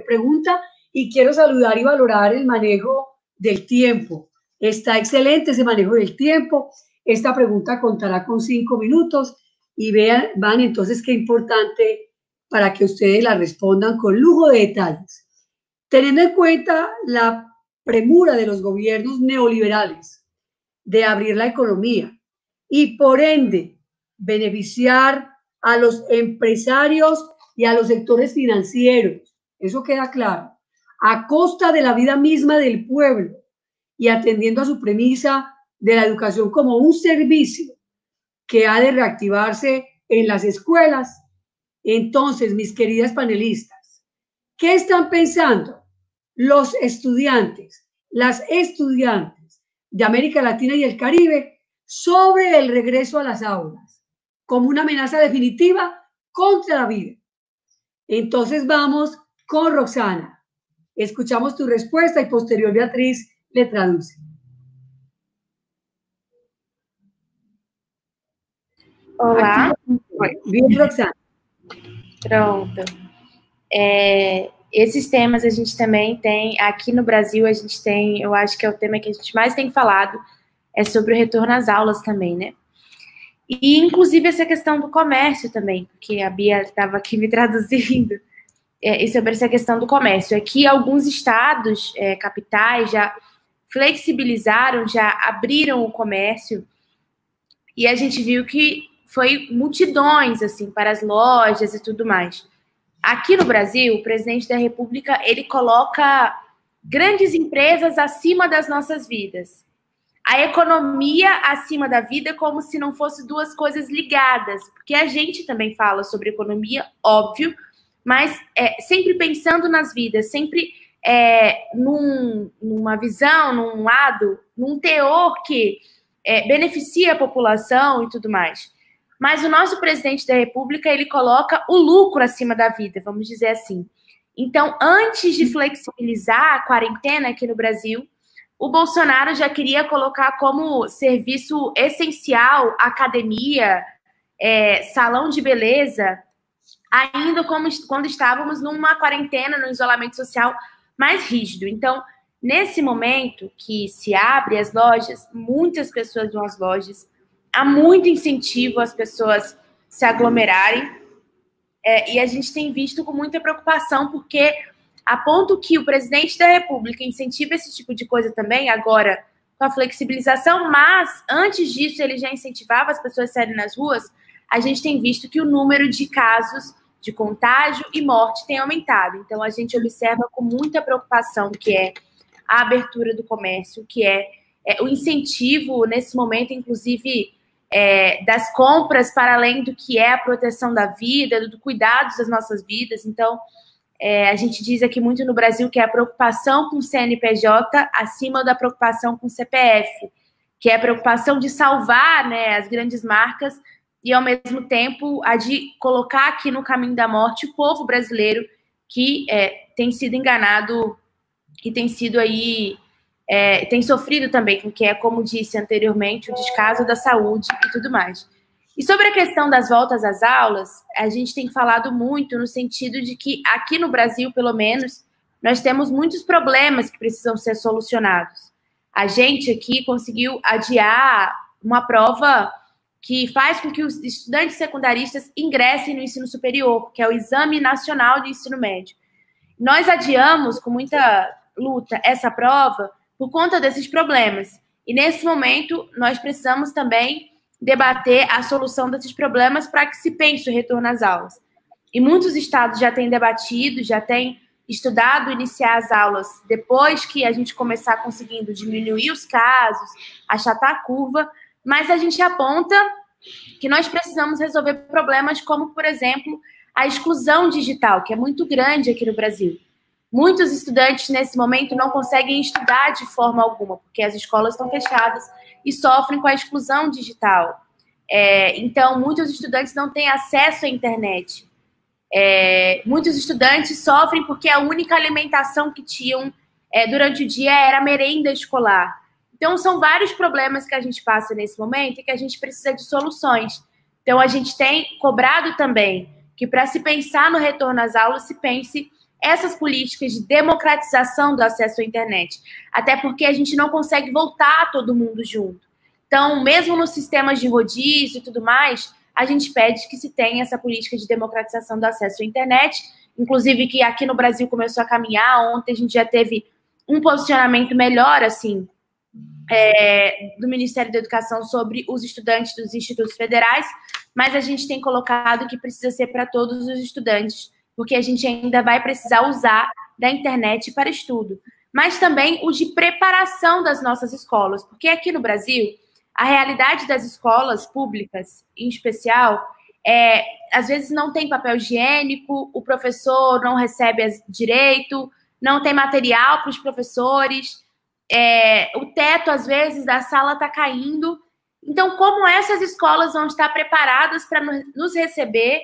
pregunta y quiero saludar y valorar el manejo del tiempo. Está excelente ese manejo del tiempo. Esta pregunta contará con 5 minutos y van entonces qué importante para que ustedes la respondan con lujo de detalles. Teniendo en cuenta la premura de los gobiernos neoliberales de abrir la economía y por ende beneficiar a los empresarios y a los sectores financieros, eso queda claro, a costa de la vida misma del pueblo y atendiendo a su premisa de la educación como un servicio que ha de reactivarse en las escuelas. Entonces, mis queridas panelistas, ¿qué están pensando los estudiantes, las estudiantes de América Latina y el Caribe sobre el regreso a las aulas como una amenaza definitiva contra la vida? Entonces vamos con Roxana. Escuchamos tu respuesta y posterior Beatriz le traduce. Olá. Bien, Roxana. Pronto. Esses temas a gente também tem, aqui no Brasil a gente tem, eu acho que é o tema que a gente mais tem falado, é sobre o retorno às aulas também, né? E inclusive essa questão do comércio também, porque a Bia estava aqui me traduzindo, e sobre essa questão do comércio. Aqui alguns estados, capitais, já flexibilizaram, já abriram o comércio, e a gente viu que foi multidões, assim, para as lojas e tudo mais. Aqui no Brasil, o presidente da República, ele coloca grandes empresas acima das nossas vidas. A economia acima da vida, como se não fossem duas coisas ligadas, porque a gente também fala sobre economia, óbvio, mas sempre pensando nas vidas, sempre numa visão, num lado, num teor que beneficia a população e tudo mais. Mas o nosso presidente da República, ele coloca o lucro acima da vida, vamos dizer assim. Então, antes de flexibilizar a quarentena aqui no Brasil, o Bolsonaro já queria colocar como serviço essencial academia, salão de beleza, ainda como quando estávamos numa quarentena, no isolamento social mais rígido. Então, nesse momento que se abre as lojas, muitas pessoas vão às lojas, há muito incentivo às pessoas se aglomerarem, e a gente tem visto com muita preocupação, porque a ponto que o presidente da República incentiva esse tipo de coisa também, agora com a flexibilização, mas antes disso ele já incentivava as pessoas a saírem nas ruas, a gente tem visto que o número de casos de contágio e morte tem aumentado. Então a gente observa com muita preocupação que é a abertura do comércio, que é o incentivo nesse momento, inclusive das compras para além do que é a proteção da vida, do cuidado das nossas vidas. Então, a gente diz aqui muito no Brasil que é a preocupação com o CNPJ acima da preocupação com o CPF, que é a preocupação de salvar, né, as grandes marcas e, ao mesmo tempo, a de colocar aqui no caminho da morte o povo brasileiro que tem sido enganado e tem sido aí, tem sofrido também com que é, como disse anteriormente, o descaso da saúde e tudo mais. E sobre a questão das voltas às aulas, a gente tem falado muito no sentido de que aqui no Brasil, pelo menos, nós temos muitos problemas que precisam ser solucionados. A gente aqui conseguiu adiar uma prova que faz com que os estudantes secundaristas ingressem no ensino superior, que é o Exame Nacional de Ensino Médio. Nós adiamos, com muita luta, essa prova por conta desses problemas. E, nesse momento, nós precisamos também debater a solução desses problemas para que se pense o retorno às aulas. E muitos estados já têm debatido, já têm estudado iniciar as aulas depois que a gente começar conseguindo diminuir os casos, achatar a curva, mas a gente aponta que nós precisamos resolver problemas como, por exemplo, a exclusão digital, que é muito grande aqui no Brasil. Muitos estudantes, nesse momento, não conseguem estudar de forma alguma, porque as escolas estão fechadas e sofrem com a exclusão digital. Então, muitos estudantes não têm acesso à internet. Muitos estudantes sofrem porque a única alimentação que tinham durante o dia era a merenda escolar. Então, são vários problemas que a gente passa nesse momento e que a gente precisa de soluções. Então, a gente tem cobrado também que, para se pensar no retorno às aulas, se pense essas políticas de democratização do acesso à internet. Até porque a gente não consegue voltar todo mundo junto. Então, mesmo nos sistemas de rodízio e tudo mais, a gente pede que se tenha essa política de democratização do acesso à internet, inclusive que aqui no Brasil começou a caminhar. Ontem a gente já teve um posicionamento melhor, assim, do Ministério da Educação sobre os estudantes dos institutos federais, mas a gente tem colocado que precisa ser para todos os estudantes, porque a gente ainda vai precisar usar da internet para estudo, mas também o de preparação das nossas escolas, porque aqui no Brasil, a realidade das escolas públicas, em especial, às vezes não tem papel higiênico, o professor não recebe direito, não tem material para os professores, o teto, às vezes, da sala está caindo. Então, como essas escolas vão estar preparadas para nos receber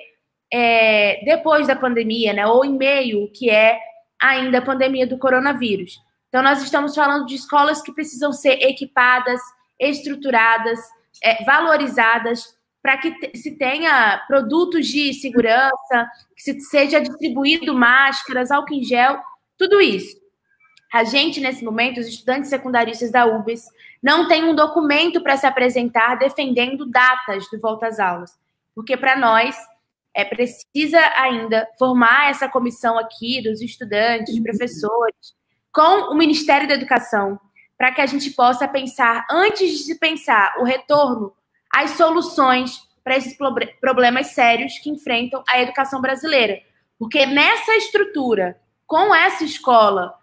depois da pandemia, né? Ou em meio, que é ainda a pandemia do coronavírus. Então, nós estamos falando de escolas que precisam ser equipadas, estruturadas, valorizadas, para que se tenha produtos de segurança, que seja distribuído máscaras, álcool em gel, tudo isso. A gente, nesse momento, os estudantes secundaristas da UBS, não tem um documento para se apresentar defendendo datas de volta às aulas. Porque, para nós, precisa ainda formar essa comissão aqui dos estudantes, professores, com o Ministério da Educação, para que a gente possa pensar, antes de se pensar o retorno, as soluções para esses problemas sérios que enfrentam a educação brasileira. Porque nessa estrutura, com essa escola,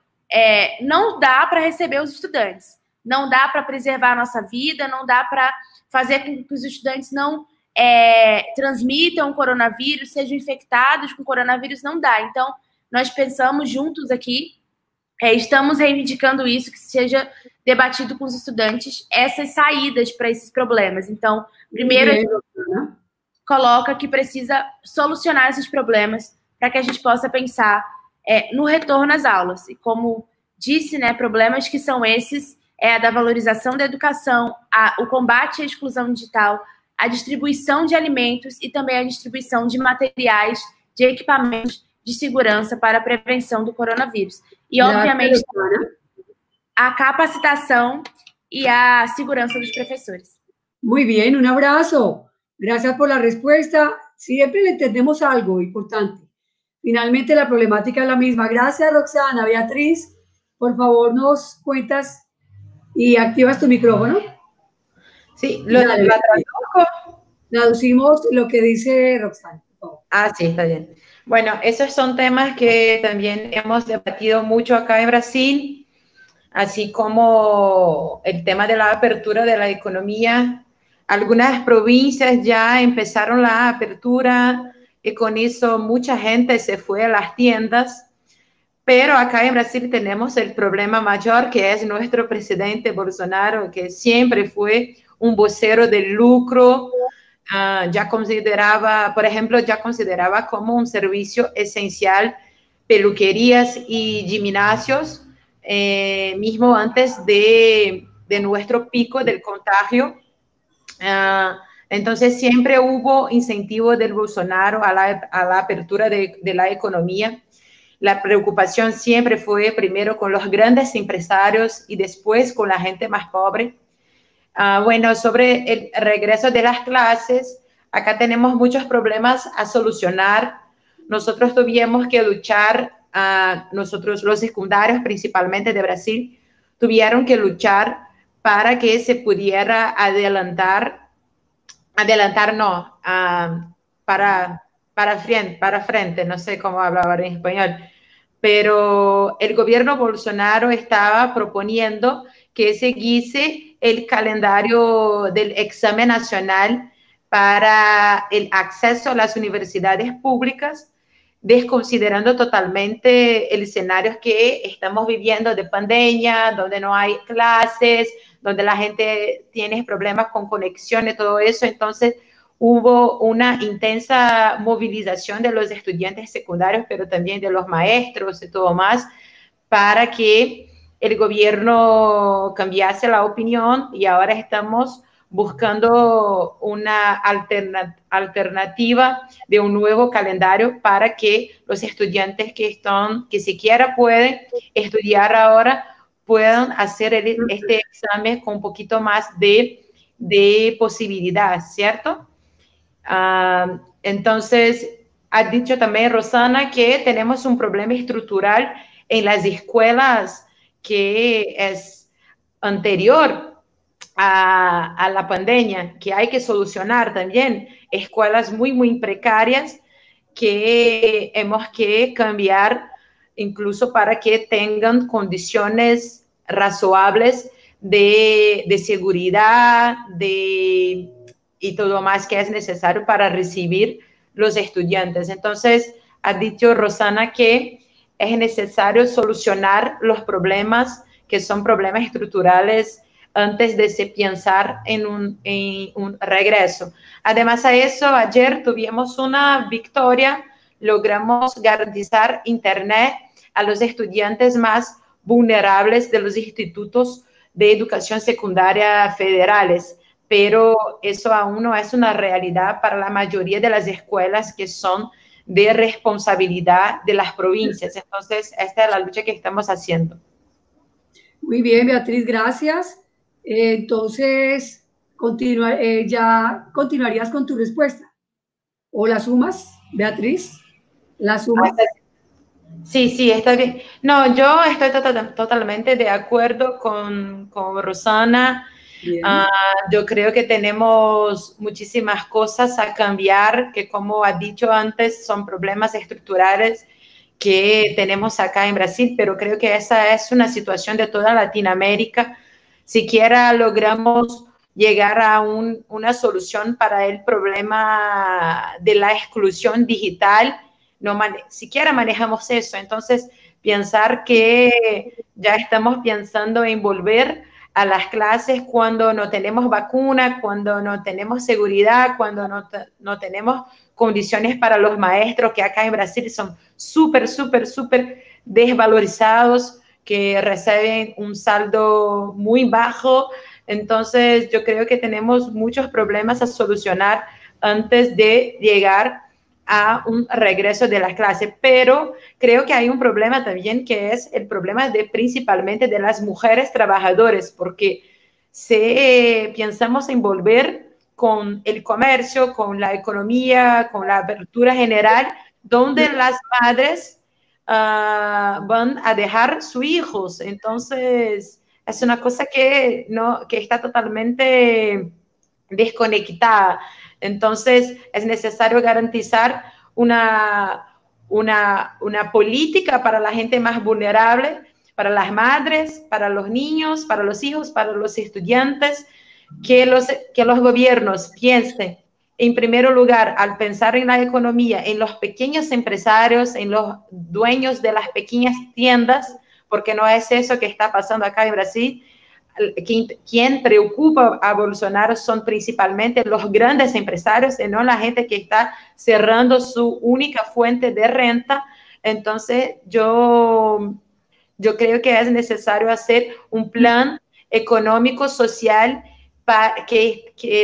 não dá para receber os estudantes, não dá para preservar a nossa vida, não dá para fazer com que os estudantes não transmitam o coronavírus, sejam infectados com coronavírus, não dá. Então, nós pensamos juntos aqui, estamos reivindicando isso, que seja debatido com os estudantes essas saídas para esses problemas. Então, primeiro, a gente coloca que precisa solucionar esses problemas para que a gente possa pensar no retorno às aulas. E como disse, né, problemas que são esses, a da valorização da educação, o combate à exclusão digital, a distribuição de alimentos e também a distribuição de materiais, de equipamentos de segurança para a prevenção do coronavírus. E, obviamente, a capacitação y a segurança dos profesores. Muy bien, un abrazo. Gracias por la respuesta. Siempre le entendemos algo importante. Finalmente, la problemática es la misma. Gracias, Roxana. Beatriz, por favor, nos cuentas y activas tu micrófono. Sí, lo traduzco. Traducimos lo que dice Roxana. Sí, está bien. Bueno, esos son temas que también hemos debatido mucho acá en Brasil, así como el tema de la apertura de la economía. algunas provincias ya empezaron la apertura y con eso mucha gente se fue a las tiendas. Pero acá en Brasil tenemos el problema mayor, que es nuestro presidente Bolsonaro, que siempre fue un vocero del lucro. Ya consideraba, por ejemplo, ya consideraba como un servicio esencial peluquerías y gimnasios, mismo antes de nuestro pico del contagio. Entonces siempre hubo incentivo del Bolsonaro a la apertura de la economía. La preocupación siempre fue primero con los grandes empresarios y después con la gente más pobre. Bueno, sobre el regreso de las clases, acá tenemos muchos problemas a solucionar. Nosotros tuvimos que luchar, nosotros los secundarios principalmente de Brasil, tuvieron que luchar para que se pudiera adelantar no, para frente, no sé cómo hablaba en español, pero el gobierno Bolsonaro estaba proponiendo que seguise el calendario del examen nacional para el acceso a las universidades públicas, desconsiderando totalmente el escenario que estamos viviendo de pandemia, donde no hay clases, donde la gente tiene problemas con conexión y todo eso. Entonces hubo una intensa movilización de los estudiantes secundarios, pero también de los maestros y todo más, para que el gobierno cambiase la opinión, y ahora estamos buscando una alternativa de un nuevo calendario para que los estudiantes que siquiera pueden estudiar ahora puedan hacer este examen con un poquito más de posibilidad, ¿cierto? Entonces, ha dicho también Rosana que tenemos un problema estructural en las escuelas que es anterior a la pandemia, que hay que solucionar también. Escuelas muy, muy precarias que hemos que cambiar incluso para que tengan condiciones razoables de seguridad, y todo más que es necesario para recibir los estudiantes. Entonces, ha dicho Rosana que es necesario solucionar los problemas que son problemas estructurales antes de se pensar en un regreso. Además a eso, ayer tuvimos una victoria, logramos garantizar Internet a los estudiantes más vulnerables de los institutos de educación secundaria federales, pero eso aún no es una realidad para la mayoría de las escuelas que son de responsabilidad de las provincias. Entonces, esta es la lucha que estamos haciendo. Muy bien, Beatriz, gracias. Entonces, ¿ya continuarías con tu respuesta? ¿O la sumas, Beatriz? ¿La sumas? Sí, está bien. No, yo estoy totalmente de acuerdo con Rosana. Yo creo que tenemos muchísimas cosas a cambiar, que como ha dicho antes, son problemas estructurales que tenemos acá en Brasil, pero creo que esa es una situación de toda Latinoamérica. Siquiera logramos llegar a una solución para el problema de la exclusión digital, siquiera manejamos eso. Entonces, pensar que ya estamos pensando en volver a las clases cuando no tenemos vacuna, cuando no tenemos seguridad, cuando no tenemos condiciones para los maestros, que acá en Brasil son súper desvalorizados, que reciben un saldo muy bajo. Entonces, yo creo que tenemos muchos problemas a solucionar antes de llegar a un regreso de las clases, pero creo que hay un problema también, que es el problema principalmente de las mujeres trabajadoras, porque si pensamos en volver con el comercio, con la economía, con la apertura general, donde las madres van a dejar sus hijos. Entonces, es una cosa que está totalmente desconectada. Entonces, es necesario garantizar una política para la gente más vulnerable, para las madres, para los niños, para los hijos, para los estudiantes, que los gobiernos piensen, en primer lugar, al pensar en la economía, en los pequeños empresarios, en los dueños de las pequeñas tiendas, porque no es eso que está pasando acá en Brasil. Quien preocupa a Bolsonaro son principalmente los grandes empresarios y no la gente que está cerrando su única fuente de renta. Entonces, yo creo que es necesario hacer un plan económico, social,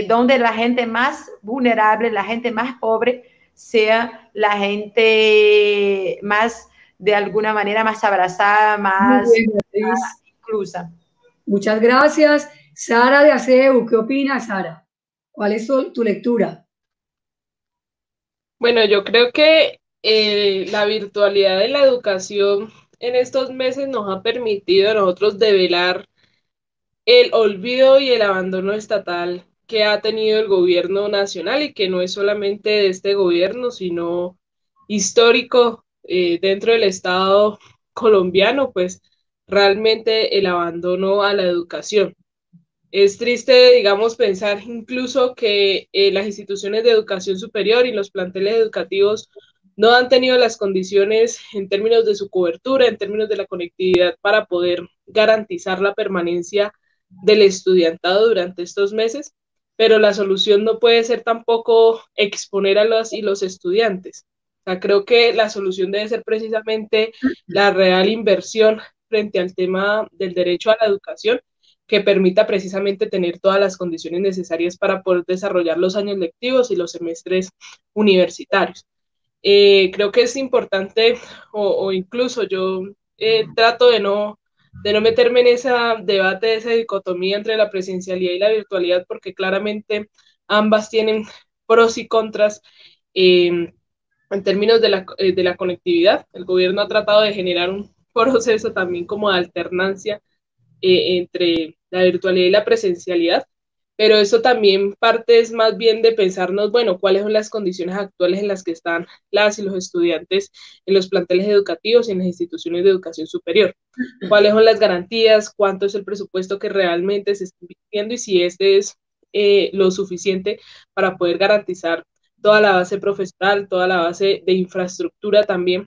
donde la gente más vulnerable, la gente más pobre, sea la gente más, de alguna manera, más abrazada, más inclusa. Muchas gracias. Sara de ASEU, ¿qué opinas, Sara? ¿Cuál es tu lectura? Bueno, yo creo que la virtualidad de la educación en estos meses nos ha permitido a nosotros develar el olvido y el abandono estatal que ha tenido el gobierno nacional y que no es solamente de este gobierno, sino histórico dentro del Estado colombiano, pues realmente el abandono a la educación. Es triste, digamos, pensar incluso que las instituciones de educación superior y los planteles educativos no han tenido las condiciones en términos de su cobertura, en términos de la conectividad para poder garantizar la permanencia del estudiantado durante estos meses, pero la solución no puede ser tampoco exponer a los y los estudiantes. O sea, creo que la solución debe ser precisamente la real inversión frente al tema del derecho a la educación, que permita precisamente tener todas las condiciones necesarias para poder desarrollar los años lectivos y los semestres universitarios. Creo que es importante, o incluso yo trato de no meterme en ese debate, esa dicotomía entre la presencialidad y la virtualidad, porque claramente ambas tienen pros y contras en términos de la conectividad. El gobierno ha tratado de generar un proceso también como de alternancia entre la virtualidad y la presencialidad, pero eso también parte es más bien de pensarnos, bueno, cuáles son las condiciones actuales en las que están las y los estudiantes en los planteles educativos y en las instituciones de educación superior, cuáles son las garantías, cuánto es el presupuesto que realmente se está invirtiendo y si este es lo suficiente para poder garantizar toda la base profesional, toda la base de infraestructura también,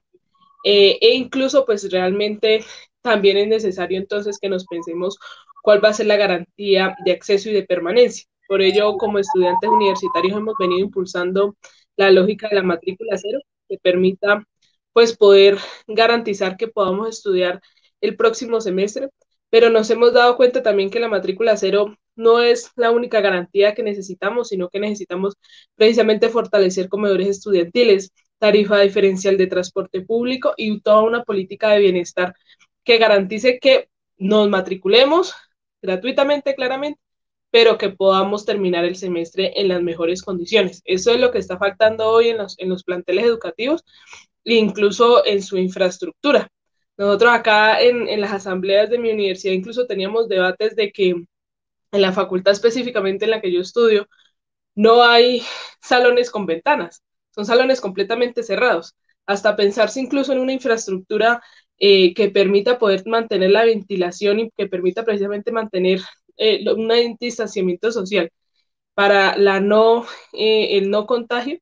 e incluso pues realmente también es necesario entonces que nos pensemos cuál va a ser la garantía de acceso y de permanencia. Por ello, como estudiantes universitarios hemos venido impulsando la lógica de la matrícula cero, que permita pues poder garantizar que podamos estudiar el próximo semestre, pero nos hemos dado cuenta también que la matrícula cero no es la única garantía que necesitamos, sino que necesitamos precisamente fortalecer comedores estudiantiles, tarifa diferencial de transporte público y toda una política de bienestar que garantice que nos matriculemos gratuitamente, claramente, pero que podamos terminar el semestre en las mejores condiciones. Eso es lo que está faltando hoy en los planteles educativos e incluso en su infraestructura. Nosotros acá en las asambleas de mi universidad incluso teníamos debates de que en la facultad específicamente en la que yo estudio no hay salones con ventanas, son salones completamente cerrados. Hasta pensarse incluso en una infraestructura que permita poder mantener la ventilación y que permita precisamente mantener un distanciamiento social para el no contagio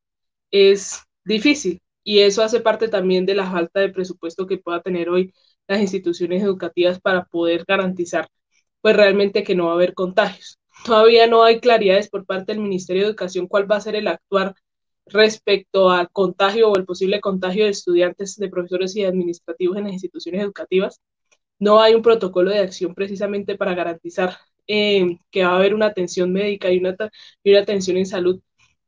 es difícil, y eso hace parte también de la falta de presupuesto que pueda tener hoy las instituciones educativas para poder garantizar pues realmente que no va a haber contagios. Todavía no hay claridades por parte del Ministerio de Educación cuál va a ser el actuar respecto al contagio o el posible contagio de estudiantes, de profesores y administrativos en las instituciones educativas. No hay un protocolo de acción precisamente para garantizar que va a haber una atención médica y una atención en salud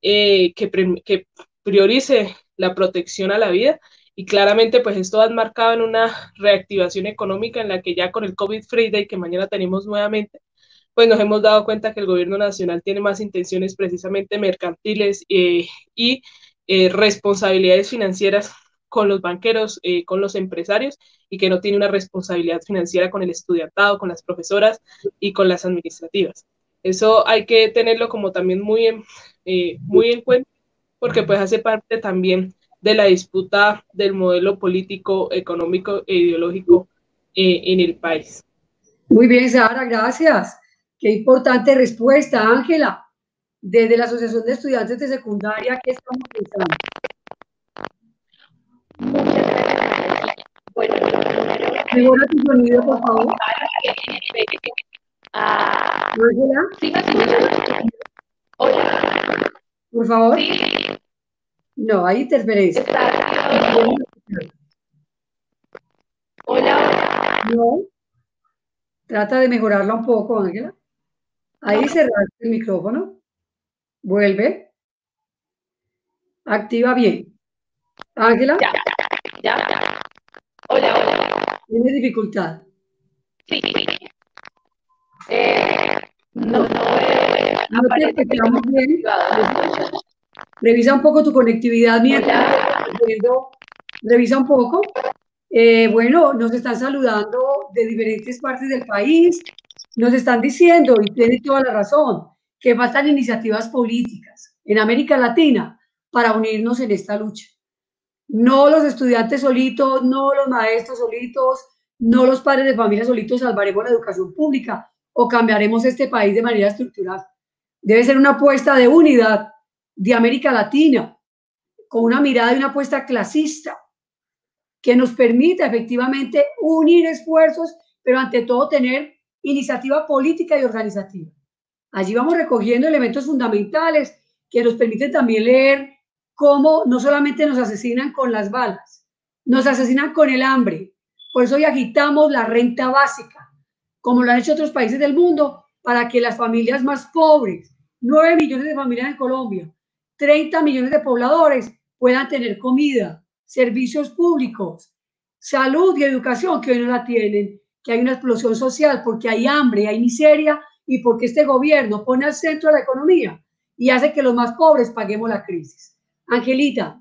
que priorice la protección a la vida, y claramente pues esto va marcado en una reactivación económica en la que ya con el COVID Free Day que mañana tenemos nuevamente, pues nos hemos dado cuenta que el gobierno nacional tiene más intenciones precisamente mercantiles y responsabilidades financieras con los banqueros, con los empresarios, y que no tiene una responsabilidad financiera con el estudiantado, con las profesoras y con las administrativas. Eso hay que tenerlo como también muy en cuenta, porque pues hace parte también de la disputa del modelo político, económico e ideológico en el país. Muy bien, Sara, gracias. Qué importante respuesta, Ángela. Desde la Asociación de Estudiantes de Secundaria, ¿qué estamos pensando? Muchas gracias. Bueno, Mejora tu sonido, por favor. Ángela. ¿Sí me escuchas? Hola. Por favor. Sí. No, hay interferencia. Hola. No. Trata de mejorarla un poco, Ángela. Ahí cerraste el micrófono. Vuelve. Activa bien. Ángela. Ya. Hola. ¿Tienes dificultad? Sí. No te escuchamos bien. Revisa un poco tu conectividad mientras. Revisa un poco. Bueno, nos están saludando de diferentes partes del país. Nos están diciendo, y tiene toda la razón, que faltan iniciativas políticas en América Latina para unirnos en esta lucha. No los estudiantes solitos, no los maestros solitos, no los padres de familia solitos salvaremos la educación pública o cambiaremos este país de manera estructural. Debe ser una apuesta de unidad de América Latina, con una mirada y una apuesta clasista, que nos permita efectivamente unir esfuerzos, pero ante todo tener iniciativa política y organizativa. Allí vamos recogiendo elementos fundamentales que nos permiten también leer cómo no solamente nos asesinan con las balas, nos asesinan con el hambre. Por eso hoy agitamos la renta básica, como lo han hecho otros países del mundo, para que las familias más pobres, 9 millones de familias en Colombia, 30 millones de pobladores, puedan tener comida, servicios públicos, salud y educación, que hoy no la tienen, que hay una explosión social porque hay hambre, hay miseria y porque este gobierno pone al centro la economía y hace que los más pobres paguemos la crisis. Angelita,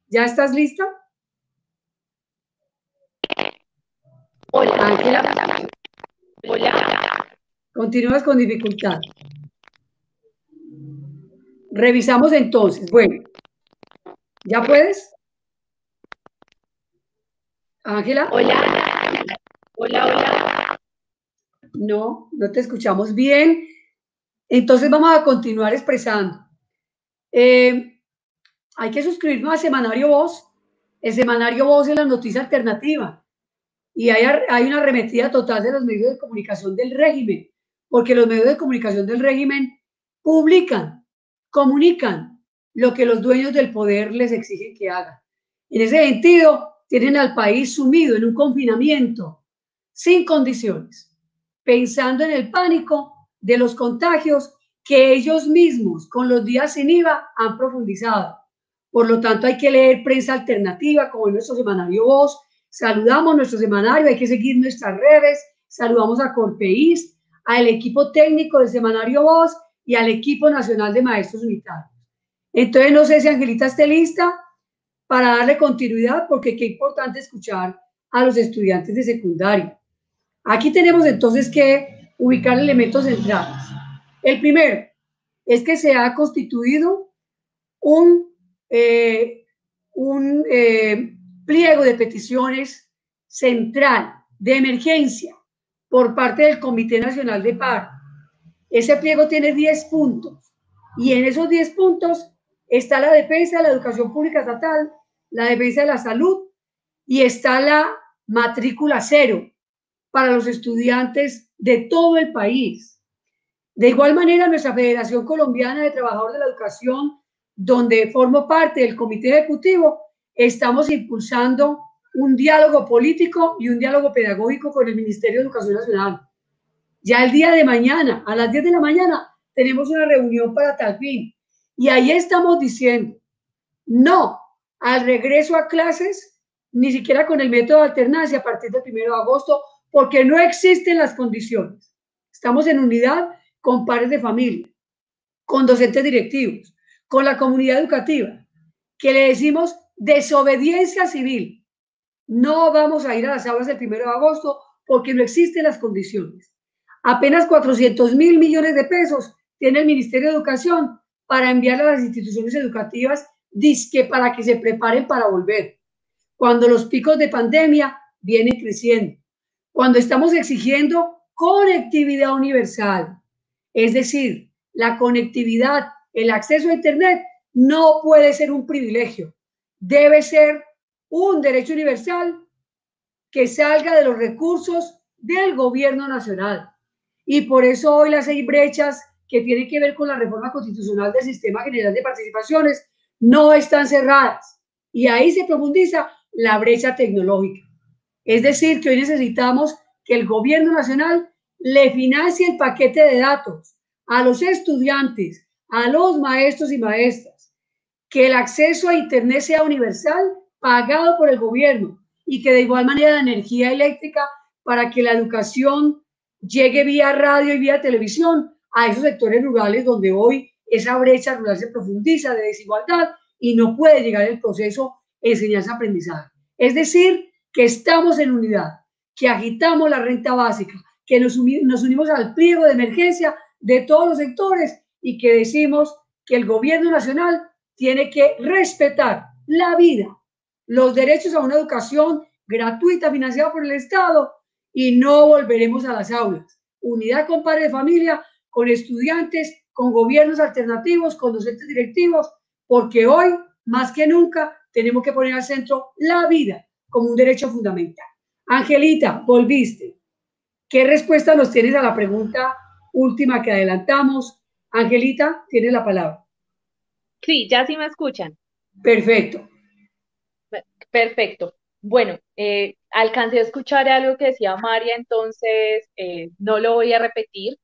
¿ya estás lista? Hola. Ángela. Hola. Continúas con dificultad. Revisamos entonces. Bueno, ¿ya puedes? Ángela. Hola. No te escuchamos bien. Entonces vamos a continuar expresando. Hay que suscribirnos al Semanario Voz. El Semanario Voz es la noticia alternativa. Y hay una arremetida total de los medios de comunicación del régimen, porque los medios de comunicación del régimen publican, comunican lo que los dueños del poder les exigen que hagan. En ese sentido, tienen al país sumido en un confinamiento sin condiciones, pensando en el pánico de los contagios que ellos mismos, con los días sin IVA, han profundizado. Por lo tanto, hay que leer prensa alternativa, como en nuestro semanario Voz. Saludamos nuestro semanario, hay que seguir nuestras redes. Saludamos a Corpeís, al equipo técnico del semanario Voz y al equipo nacional de maestros unitarios. Entonces, no sé si Angelita esté lista para darle continuidad, porque qué importante escuchar a los estudiantes de secundaria. Aquí tenemos entonces que ubicar elementos centrales. El primero es que se ha constituido un pliego de peticiones central de emergencia por parte del Comité Nacional de Paro. Ese pliego tiene 10 puntos y en esos 10 puntos está la defensa de la educación pública estatal, la defensa de la salud y está la matrícula cero para los estudiantes de todo el país. De igual manera, nuestra Federación Colombiana de Trabajadores de la Educación, donde formo parte del comité ejecutivo, estamos impulsando un diálogo político y un diálogo pedagógico con el Ministerio de Educación Nacional. Ya el día de mañana, a las 10 de la mañana, tenemos una reunión para tal fin. Y ahí estamos diciendo no al regreso a clases, ni siquiera con el método de alternancia a partir del 1 de agosto, porque no existen las condiciones. Estamos en unidad con padres de familia, con docentes directivos, con la comunidad educativa, que le decimos desobediencia civil. No vamos a ir a las aulas del 1 de agosto porque no existen las condiciones. Apenas 400.000 millones de pesos tiene el Ministerio de Educación para enviar a las instituciones educativas dizque para que se preparen para volver. Cuando los picos de pandemia vienen creciendo, cuando estamos exigiendo conectividad universal, Es decir, la conectividad, el acceso a Internet no puede ser un privilegio, debe ser un derecho universal que salga de los recursos del gobierno nacional. Y por eso hoy las 6 brechas que tienen que ver con la reforma constitucional del sistema general de participaciones no están cerradas. Y ahí se profundiza la brecha tecnológica. Es decir, que hoy necesitamos que el gobierno nacional le financie el paquete de datos a los estudiantes, a los maestros y maestras, que el acceso a Internet sea universal, pagado por el gobierno, y que de igual manera la energía eléctrica para que la educación llegue vía radio y vía televisión a esos sectores rurales donde hoy esa brecha rural se profundiza de desigualdad y no puede llegar el proceso enseñanza-aprendizaje. Es decir, que estamos en unidad, que agitamos la renta básica, que nos unimos al pliego de emergencia de todos los sectores y que decimos que el gobierno nacional tiene que respetar la vida, los derechos a una educación gratuita financiada por el Estado y no volveremos a las aulas. Unidad con padres de familia, con estudiantes, con gobiernos alternativos, con docentes directivos, porque hoy, más que nunca, tenemos que poner al centro la vida como un derecho fundamental. Angelita, volviste. ¿Qué respuesta nos tienes a la pregunta última que adelantamos? Angelita, tienes la palabra. Sí, ya sí me escuchan. Perfecto. Perfecto. Bueno, alcancé a escuchar algo que decía María, entonces no lo voy a repetir.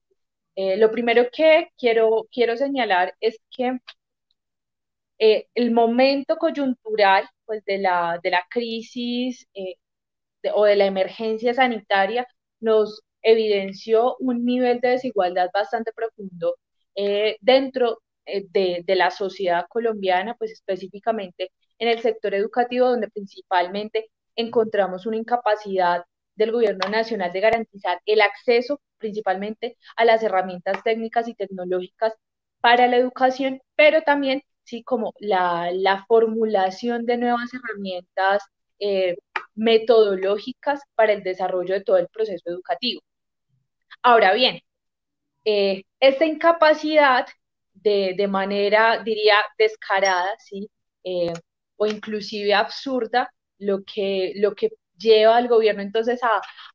Lo primero que quiero señalar es que el momento coyuntural pues, de la crisis o de la emergencia sanitaria nos evidenció un nivel de desigualdad bastante profundo dentro de la sociedad colombiana, pues específicamente en el sector educativo, donde principalmente encontramos una incapacidad del gobierno nacional de garantizar el acceso principalmente a las herramientas técnicas y tecnológicas para la educación, pero también sí como la formulación de nuevas herramientas metodológicas para el desarrollo de todo el proceso educativo. Ahora bien, esta incapacidad de manera, diría, descarada, ¿sí? O inclusive absurda, lo que lleva al gobierno entonces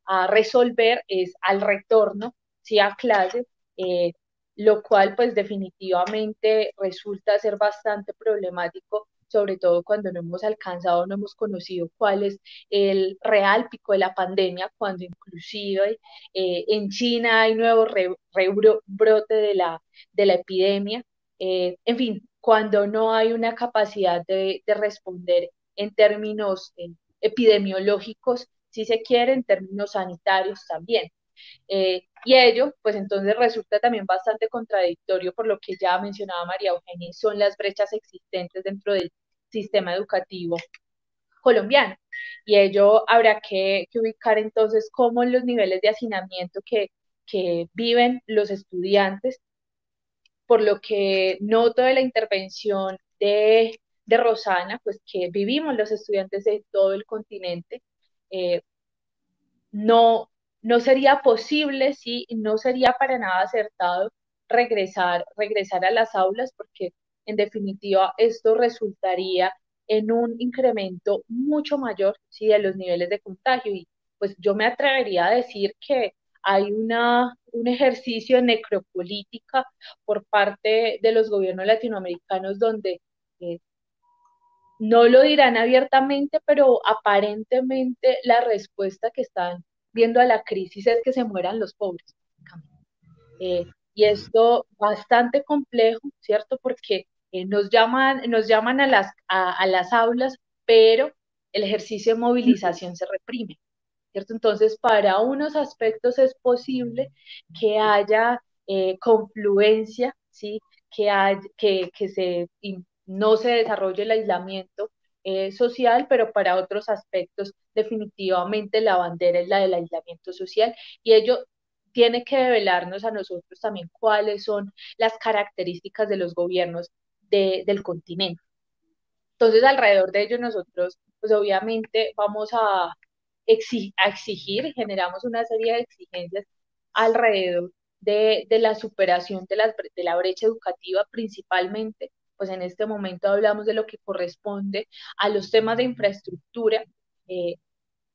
a resolver es al retorno, ¿sí? A clase, lo cual pues definitivamente resulta ser bastante problemático, sobre todo cuando no hemos alcanzado, no hemos conocido cuál es el real pico de la pandemia, cuando inclusive en China hay nuevo rebrote de la epidemia, en fin, cuando no hay una capacidad de responder en términos epidemiológicos, si se quiere, en términos sanitarios también. Y ello, pues entonces resulta también bastante contradictorio por lo que ya mencionaba María Eugenia, son las brechas existentes dentro del sistema educativo colombiano. Y ello habrá que ubicar entonces cómo los niveles de hacinamiento que viven los estudiantes, por lo que noto de la intervención de Rosana, pues que vivimos los estudiantes de todo el continente, no, no sería posible, sí, no sería para nada acertado regresar a las aulas, porque en definitiva esto resultaría en un incremento mucho mayor, sí, de los niveles de contagio. Y pues yo me atrevería a decir que hay un ejercicio de necropolítica por parte de los gobiernos latinoamericanos donde no lo dirán abiertamente, pero aparentemente la respuesta que están viendo a la crisis es que se mueran los pobres. Y esto bastante complejo, ¿cierto? Porque nos llaman a las aulas, pero el ejercicio de movilización se reprime, ¿cierto? Entonces, para unos aspectos es posible que haya confluencia, ¿sí? No se desarrolle el aislamiento social, pero para otros aspectos definitivamente la bandera es la del aislamiento social y ello tiene que develarnos a nosotros también cuáles son las características de los gobiernos del continente. Entonces, alrededor de ello nosotros, pues obviamente vamos a exigir, generamos una serie de exigencias alrededor de la superación de la brecha educativa principalmente, pues en este momento hablamos de lo que corresponde a los temas de infraestructura,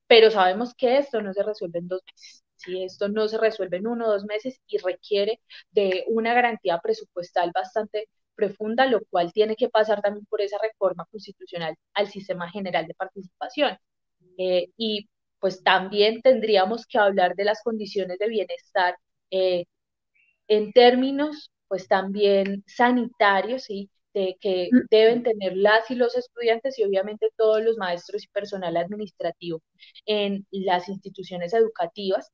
pero sabemos que esto no se resuelve en 2 meses. ¿Sí? Esto no se resuelve en 1 o 2 meses y requiere de una garantía presupuestal bastante profunda, lo cual tiene que pasar también por esa reforma constitucional al sistema general de participación. Y pues también tendríamos que hablar de las condiciones de bienestar en términos pues también sanitarios, ¿sí? Que deben tener las y los estudiantes y obviamente todos los maestros y personal administrativo en las instituciones educativas.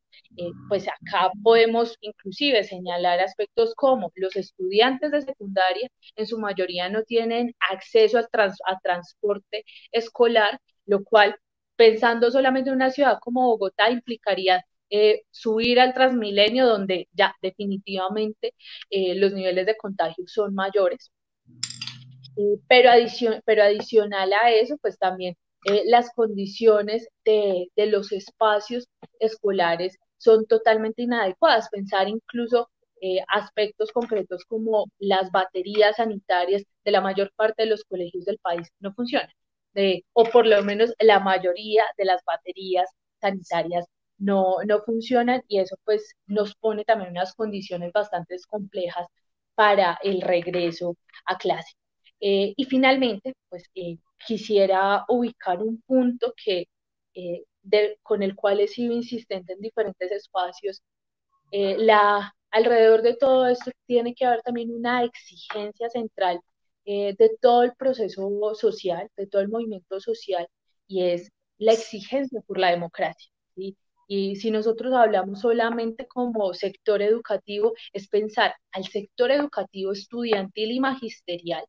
Pues acá podemos inclusive señalar aspectos como los estudiantes de secundaria en su mayoría no tienen acceso a transporte escolar, lo cual pensando solamente en una ciudad como Bogotá implicaría subir al Transmilenio, donde ya definitivamente los niveles de contagio son mayores. Pero adicional a eso, pues también las condiciones de los espacios escolares son totalmente inadecuadas. Pensar incluso aspectos concretos como las baterías sanitarias de la mayor parte de los colegios del país no funcionan. O por lo menos la mayoría de las baterías sanitarias no funcionan y eso pues nos pone también unas condiciones bastante complejas para el regreso a clase. Y finalmente, pues quisiera ubicar un punto con el cual he sido insistente en diferentes espacios. Alrededor de todo esto tiene que haber también una exigencia central de todo el proceso social, de todo el movimiento social, y es la exigencia por la democracia, ¿sí? Y si nosotros hablamos solamente como sector educativo, es pensar al sector educativo estudiantil y magisterial.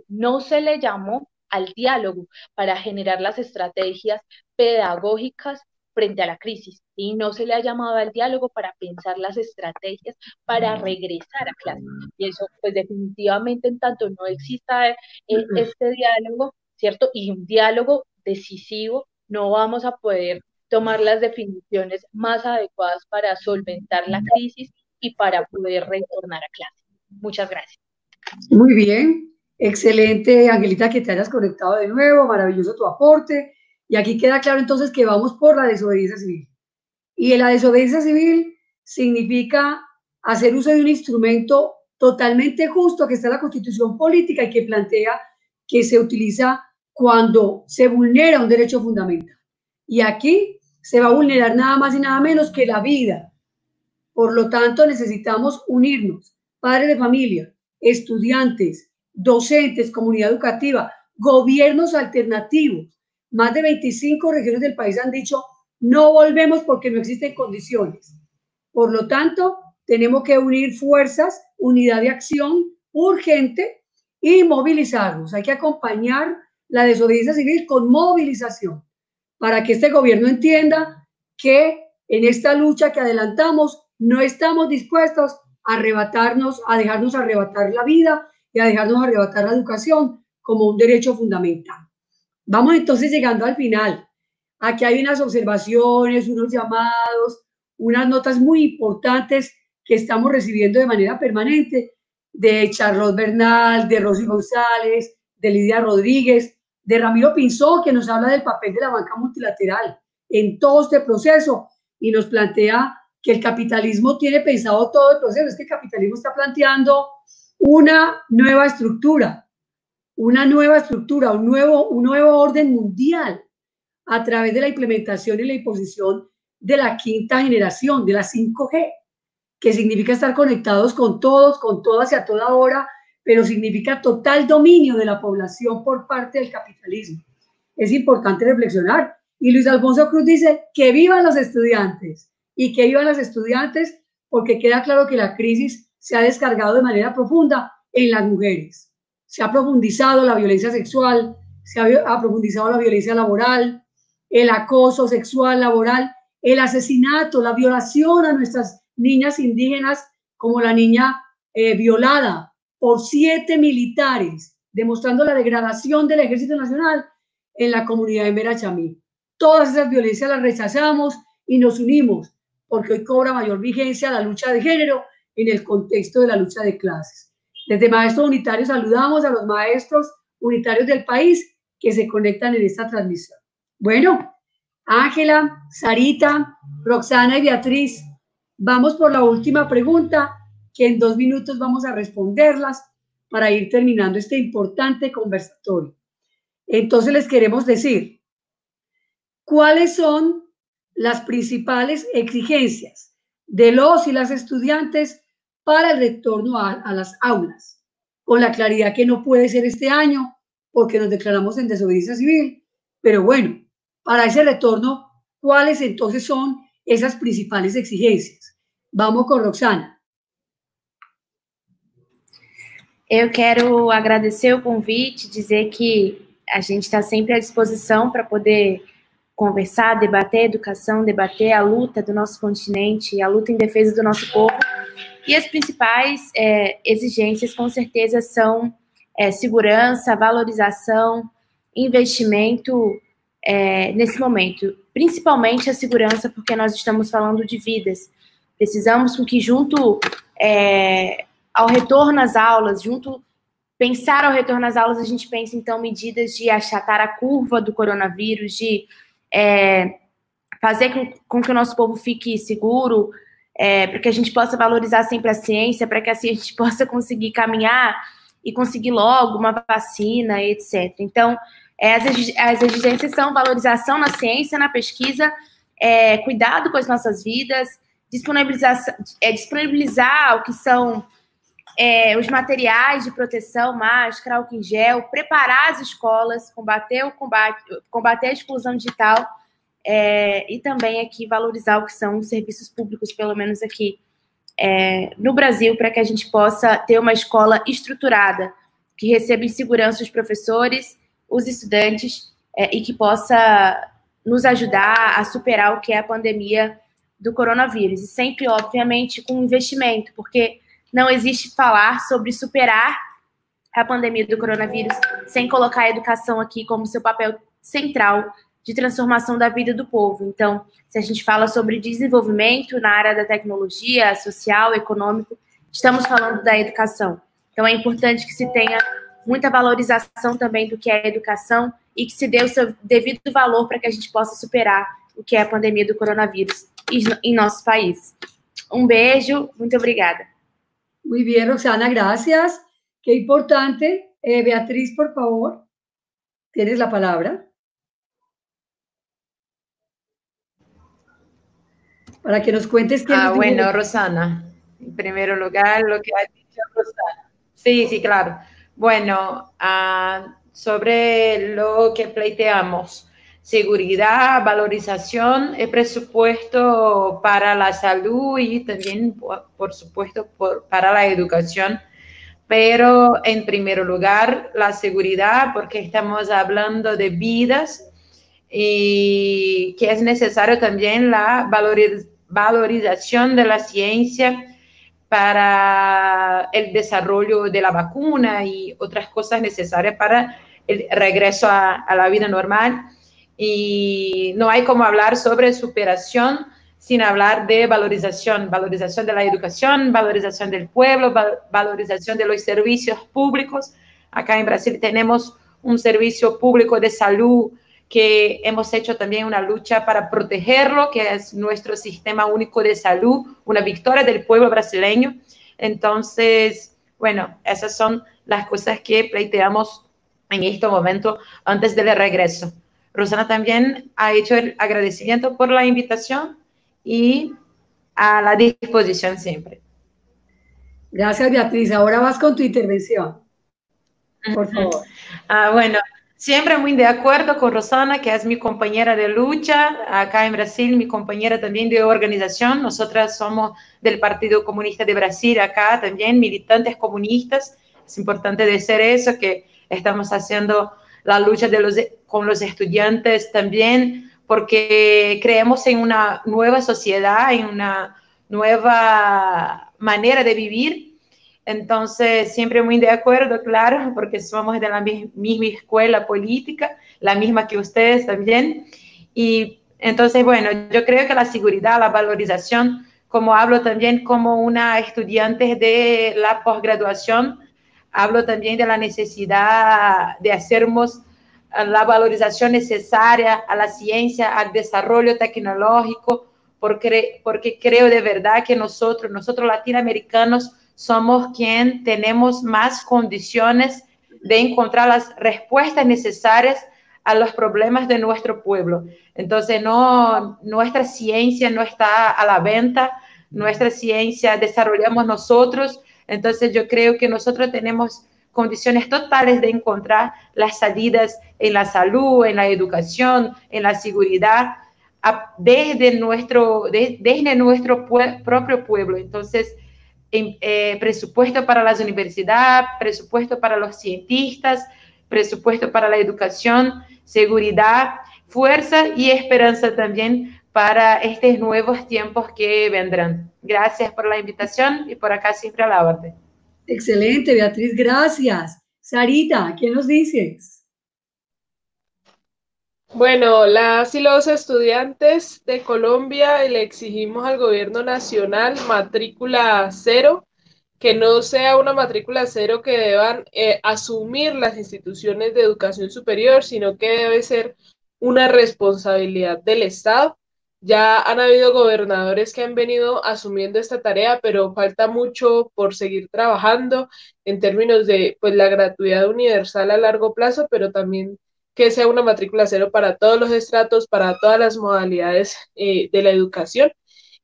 No se le llamó al diálogo para generar las estrategias pedagógicas frente a la crisis y no se le ha llamado al diálogo para pensar las estrategias para regresar a clase. Y eso, pues definitivamente en tanto no exista este diálogo, ¿cierto? Y un diálogo decisivo, no vamos a poder tomar las definiciones más adecuadas para solventar la crisis y para poder retornar a clase. Muchas gracias. Muy bien, excelente, Angelita, que te hayas conectado de nuevo, maravilloso tu aporte. Y aquí queda claro entonces que vamos por la desobediencia civil. Y la desobediencia civil significa hacer uso de un instrumento totalmente justo que está en la Constitución política y que plantea que se utiliza cuando se vulnera un derecho fundamental. Y aquí se va a vulnerar nada más y nada menos que la vida. Por lo tanto, necesitamos unirnos, padres de familia, estudiantes, docentes, comunidad educativa, gobiernos alternativos. Más de 25 regiones del país han dicho, no volvemos porque no existen condiciones. Por lo tanto, tenemos que unir fuerzas, unidad de acción urgente y movilizarnos. Hay que acompañar la desobediencia civil con movilización para que este gobierno entienda que en esta lucha que adelantamos no estamos dispuestos a arrebatarnos, a dejarnos arrebatar la vida y a dejarnos arrebatar la educación como un derecho fundamental. Vamos entonces llegando al final. Aquí hay unas observaciones, unos llamados, unas notas muy importantes que estamos recibiendo de manera permanente de Charlotte Bernal, de Rosy González, de Lidia Rodríguez, de Ramiro Pinzón, que nos habla del papel de la banca multilateral en todo este proceso y nos plantea que el capitalismo tiene pensado todo el proceso. Es que el capitalismo está planteando una nueva estructura, un nuevo orden mundial a través de la implementación y la imposición de la quinta generación, de la 5G, que significa estar conectados con todos, con todas y a toda hora, pero significa total dominio de la población por parte del capitalismo. Es importante reflexionar. Y Luis Alfonso Cruz dice que vivan los estudiantes y que vivan las estudiantes porque queda claro que la crisis se ha descargado de manera profunda en las mujeres. Se ha profundizado la violencia sexual, se ha profundizado la violencia laboral, el acoso sexual laboral, el asesinato, la violación a nuestras niñas indígenas, como la niña violada por 7 militares, demostrando la degradación del Ejército Nacional en la comunidad de Mera Chamí. Todas esas violencias las rechazamos y nos unimos, porque hoy cobra mayor vigencia la lucha de género en el contexto de la lucha de clases. Desde Maestros Unitarios saludamos a los maestros unitarios del país que se conectan en esta transmisión. Bueno, Ángela, Sarita, Roxana y Beatriz, vamos por la última pregunta, que en 2 minutos vamos a responderlas para ir terminando este importante conversatorio. Entonces les queremos decir, ¿cuáles son las principales exigencias de los y las estudiantes para el retorno a las aulas? Con la claridad que no puede ser este año, porque nos declaramos en desobediencia civil, pero bueno, para ese retorno, ¿cuáles entonces son esas principales exigencias? Vamos con Roxana. Eu quero agradecer o convite, dizer que a gente está sempre à disposição para poder conversar, debater a educação, debater a luta do nosso continente, a luta em defesa do nosso povo. E as principais exigências, com certeza, são segurança, valorização, investimento nesse momento. Principalmente a segurança, porque nós estamos falando de vidas. Precisamos que junto ao retorno às aulas, pensar ao retorno às aulas, a gente pensa, então, medidas de achatar a curva do coronavírus, de fazer com que o nosso povo fique seguro, para que a gente possa valorizar sempre a ciência, para que assim a gente possa conseguir caminhar e conseguir logo uma vacina, etc. Então, as exigências são valorização na ciência, na pesquisa, cuidado com as nossas vidas, disponibilizar o que são os materiais de proteção, máscara, álcool em gel, preparar as escolas, combater a exclusão digital, e também aqui valorizar o que são os serviços públicos, pelo menos aqui no Brasil, para que a gente possa ter uma escola estruturada, que receba em segurança os professores, os estudantes, e que possa nos ajudar a superar o que é a pandemia do coronavírus. E sempre, obviamente, com investimento, porque não existe falar sobre superar a pandemia do coronavírus sem colocar a educação aqui como seu papel central de transformação da vida do povo. Então, se a gente fala sobre desenvolvimento na área da tecnologia, social, econômico, estamos falando da educação. Então, é importante que se tenha muita valorização também do que é a educação e que se dê o seu devido valor para que a gente possa superar o que é a pandemia do coronavírus em nossos países. Um beijo, muito obrigada. Muy bien, Roxana, gracias. Qué importante. Beatriz, por favor, tienes la palabra. Para que nos cuentes qué bueno, Rosana, en primer lugar, lo que ha dicho Rosana. Sí, sí, claro. Bueno, sobre lo que pleiteamos, seguridad, valorización, el presupuesto para la salud y también, por supuesto, para la educación. Pero en primer lugar, la seguridad, porque estamos hablando de vidas y que es necesario también la valorización de la ciencia para el desarrollo de la vacuna y otras cosas necesarias para el regreso a la vida normal. Y no hay como hablar sobre superación sin hablar de valorización de la educación, valorización del pueblo, valorización de los servicios públicos. Acá en Brasil tenemos un servicio público de salud que hemos hecho también una lucha para protegerlo, que es nuestro sistema único de salud, una victoria del pueblo brasileño. Entonces, bueno, esas son las cosas que pleiteamos en este momento antes del regreso. Rosana también ha hecho el agradecimiento por la invitación y a la disposición siempre. Gracias, Beatriz. Ahora vas con tu intervención, por favor. Bueno, siempre muy de acuerdo con Rosana, que es mi compañera de lucha acá en Brasil, mi compañera también de organización. Nosotras somos del Partido Comunista de Brasil acá también, militantes comunistas. Es importante decir eso, que estamos haciendo la lucha con los estudiantes también, porque creemos en una nueva sociedad, en una nueva manera de vivir. Entonces, siempre muy de acuerdo, claro, porque somos de la misma escuela política, la misma que ustedes también. Y entonces, bueno, yo creo que la seguridad, la valorización como hablo también como una estudiante de la posgraduación, hablo también de la necesidad de hacernos la valorización necesaria a la ciencia, al desarrollo tecnológico, porque creo de verdad que nosotros latinoamericanos, somos quien tenemos más condiciones de encontrar las respuestas necesarias a los problemas de nuestro pueblo. Entonces, nuestra ciencia no está a la venta, nuestra ciencia desarrollamos nosotros. Entonces, yo creo que nosotros tenemos condiciones totales de encontrar las salidas en la salud, en la educación, en la seguridad, desde nuestro propio pueblo. Entonces, presupuesto para las universidades, presupuesto para los cientistas, presupuesto para la educación, seguridad, fuerza y esperanza también para estos nuevos tiempos que vendrán. Gracias por la invitación y por acá siempre a la orden. Excelente, Beatriz, gracias. Sarita, ¿qué nos dices? Bueno, las y los estudiantes de Colombia le exigimos al gobierno nacional matrícula cero, que no sea una matrícula cero que deban asumir las instituciones de educación superior, sino que debe ser una responsabilidad del Estado. Ya han habido gobernadores que han venido asumiendo esta tarea, pero falta mucho por seguir trabajando en términos de pues, la gratuidad universal a largo plazo, pero también que sea una matrícula cero para todos los estratos, para todas las modalidades de la educación,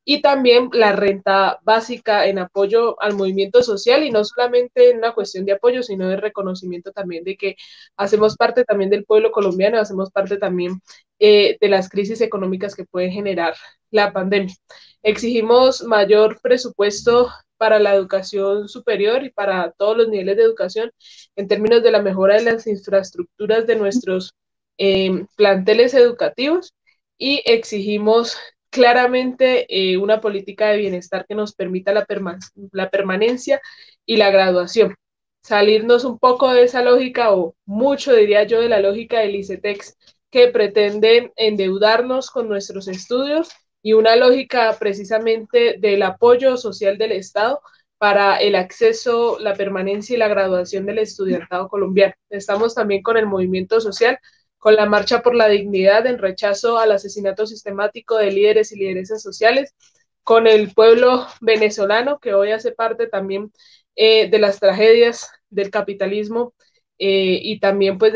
y también la renta básica en apoyo al movimiento social, y no solamente en una cuestión de apoyo, sino de reconocimiento también de que hacemos parte también del pueblo colombiano, hacemos parte también de las crisis económicas que pueden generar la pandemia. Exigimos mayor presupuesto para la educación superior y para todos los niveles de educación en términos de la mejora de las infraestructuras de nuestros planteles educativos, y exigimos claramente una política de bienestar que nos permita la permanencia y la graduación. Salirnos un poco de esa lógica, o mucho diría yo, de la lógica del ICETEX, que pretende endeudarnos con nuestros estudios, y una lógica precisamente del apoyo social del Estado para el acceso, la permanencia y la graduación del estudiantado colombiano. Estamos también con el movimiento social, con la Marcha por la Dignidad en rechazo al asesinato sistemático de líderes y lideresas sociales, con el pueblo venezolano, que hoy hace parte también de las tragedias del capitalismo, y también pues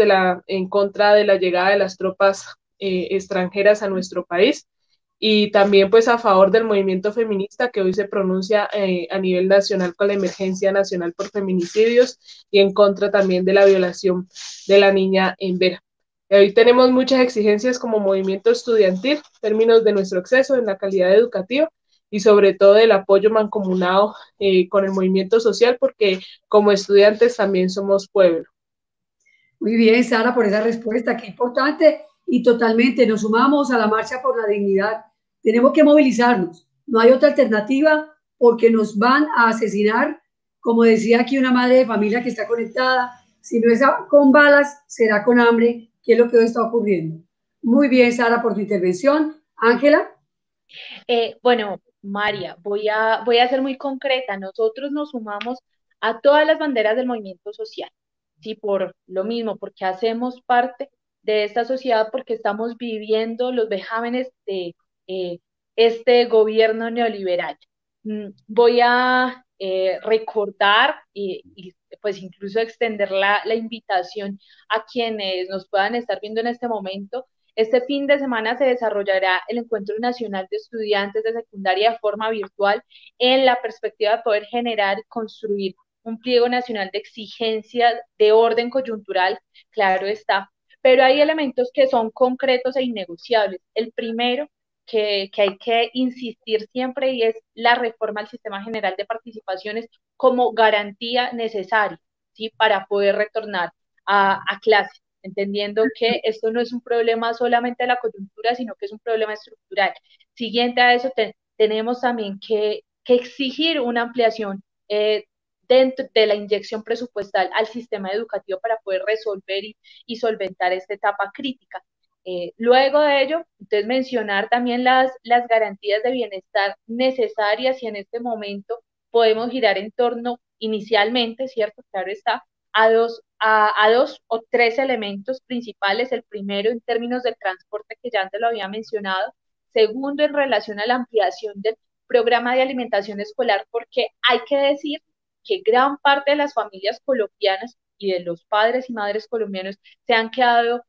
en contra de la llegada de las tropas extranjeras a nuestro país, y también pues a favor del movimiento feminista que hoy se pronuncia a nivel nacional con la emergencia nacional por feminicidios, y en contra también de la violación de la niña en Vera. Hoy tenemos muchas exigencias como movimiento estudiantil en términos de nuestro acceso en la calidad educativa, y sobre todo el apoyo mancomunado con el movimiento social, porque como estudiantes también somos pueblo. Muy bien, Sara, por esa respuesta, qué importante, y totalmente nos sumamos a la marcha por la dignidad. Tenemos que movilizarnos, no hay otra alternativa porque nos van a asesinar, como decía aquí una madre de familia que está conectada, si no es con balas, será con hambre, que es lo que hoy está ocurriendo. Muy bien, Sara, por tu intervención. Ángela. Bueno, María, voy a ser muy concreta. Nosotros nos sumamos a todas las banderas del movimiento social, sí, por lo mismo, porque hacemos parte de esta sociedad, porque estamos viviendo los vejámenes de este gobierno neoliberal. Voy a recordar y pues incluso extender la invitación a quienes nos puedan estar viendo en este momento. Este fin de semana se desarrollará el Encuentro Nacional de Estudiantes de Secundaria de forma virtual, en la perspectiva de poder generar y construir un pliego nacional de exigencias de orden coyuntural, claro está, pero hay elementos que son concretos e innegociables. El primero que hay que insistir siempre, y es la reforma al sistema general de participaciones como garantía necesaria, ¿sí?, para poder retornar a clases, entendiendo que esto no es un problema solamente de la coyuntura, sino que es un problema estructural. Siguiente a eso, tenemos también que exigir una ampliación dentro de la inyección presupuestal al sistema educativo para poder resolver y solventar esta etapa crítica. Luego de ello, entonces mencionar también las garantías de bienestar necesarias, y en este momento podemos girar en torno inicialmente, ¿cierto? Claro está, a dos o tres elementos principales. El primero, en términos del transporte, que ya antes lo había mencionado. Segundo, en relación a la ampliación del programa de alimentación escolar, porque hay que decir que gran parte de las familias colombianas y de los padres y madres colombianos se han quedado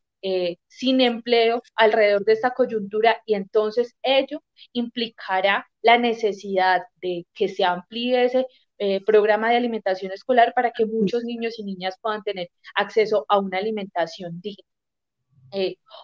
sin empleo alrededor de esta coyuntura, y entonces ello implicará la necesidad de que se amplíe ese programa de alimentación escolar para que muchos niños y niñas puedan tener acceso a una alimentación digna.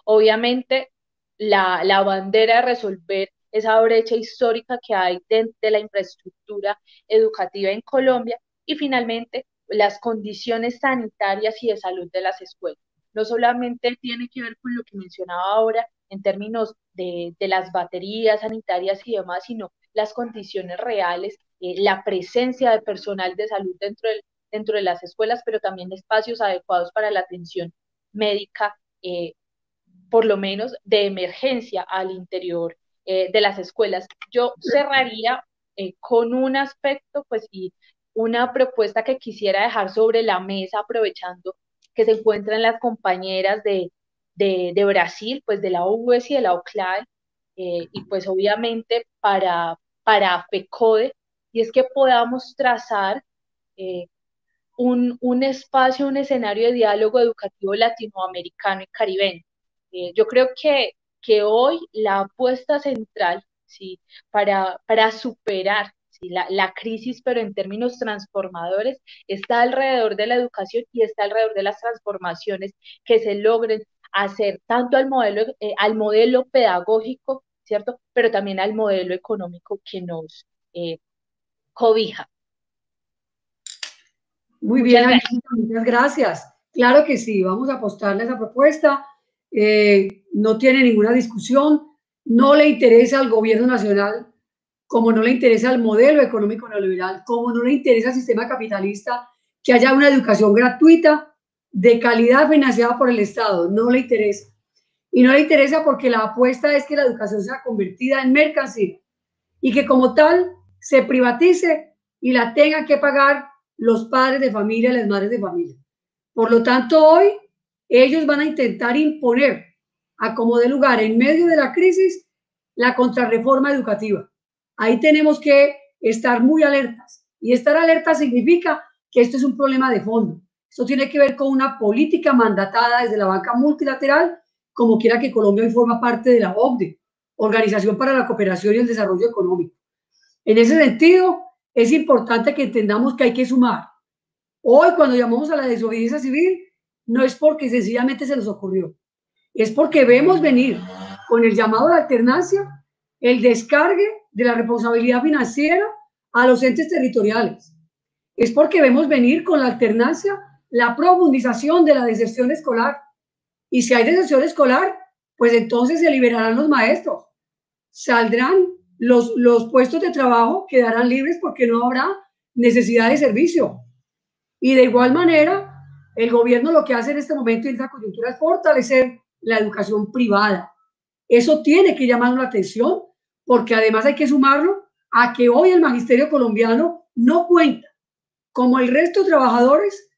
Obviamente, la bandera de resolver esa brecha histórica que hay de la infraestructura educativa en Colombia, y finalmente las condiciones sanitarias y de salud de las escuelas. No solamente tiene que ver con lo que mencionaba ahora en términos de las baterías sanitarias y demás, sino las condiciones reales, la presencia de personal de salud dentro de las escuelas, pero también espacios adecuados para la atención médica, por lo menos de emergencia al interior de las escuelas. Yo cerraría con un aspecto, pues, y una propuesta que quisiera dejar sobre la mesa, aprovechando que se encuentran las compañeras de Brasil, pues de la UES y de la OCLAE, y pues obviamente para FECODE, y es que podamos trazar un espacio, un escenario de diálogo educativo latinoamericano y caribeño. Yo creo que hoy la apuesta central, ¿sí?, para superar, ¿sí?, la crisis, pero en términos transformadores, está alrededor de la educación y está alrededor de las transformaciones que se logren hacer tanto al modelo pedagógico, ¿cierto?, pero también al modelo económico que nos cobija. Muy bien, muchas gracias. Claro que sí, vamos a apostarle a esa propuesta. No tiene ninguna discusión, no le interesa al gobierno nacional, como no le interesa al modelo económico neoliberal, como no le interesa al sistema capitalista, que haya una educación gratuita, de calidad, financiada por el Estado. No le interesa. Y no le interesa porque la apuesta es que la educación sea convertida en mercancía y que como tal se privatice y la tengan que pagar los padres de familia, las madres de familia. Por lo tanto, hoy ellos van a intentar imponer, a como de lugar, en medio de la crisis, la contrarreforma educativa. Ahí tenemos que estar muy alertas. Y estar alerta significa que esto es un problema de fondo. Esto tiene que ver con una política mandatada desde la banca multilateral, como quiera que Colombia hoy forma parte de la OCDE, Organización para la Cooperación y el Desarrollo Económico. En ese sentido, es importante que entendamos que hay que sumar. Hoy, cuando llamamos a la desobediencia civil, no es porque sencillamente se nos ocurrió, es porque vemos venir con el llamado a la alternancia el descargue de la responsabilidad financiera a los entes territoriales. Es porque vemos venir con la alternancia la profundización de la deserción escolar. Y si hay deserción escolar, pues entonces se liberarán los maestros, saldrán los puestos de trabajo, quedarán libres porque no habrá necesidad de servicio. Y de igual manera, el gobierno lo que hace en este momento en esta coyuntura es fortalecer la educación privada. Eso tiene que llamar la atención, porque además hay que sumarlo a que hoy el magisterio colombiano no cuenta, como el resto de trabajadores,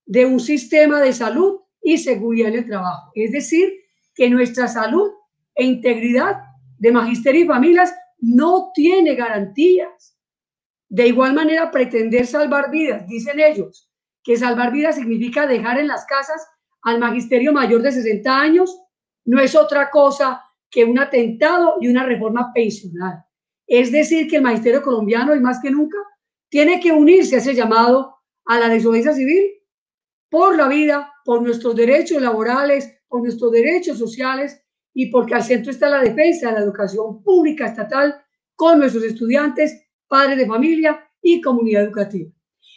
de un sistema de salud y seguridad en el trabajo. Es decir, que nuestra salud e integridad de magisterio y familias no tiene garantías. De igual manera, pretender salvar vidas, dicen ellos, que salvar vidas significa dejar en las casas al magisterio mayor de 60 años, no es otra cosa que un atentado y una reforma pensional. Es decir, que el magisterio colombiano, y más que nunca, tiene que unirse a ese llamado a la desobediencia civil por la vida, por nuestros derechos laborales, por nuestros derechos sociales, y porque al centro está la defensa de la educación pública estatal con nuestros estudiantes, padres de familia y comunidad educativa.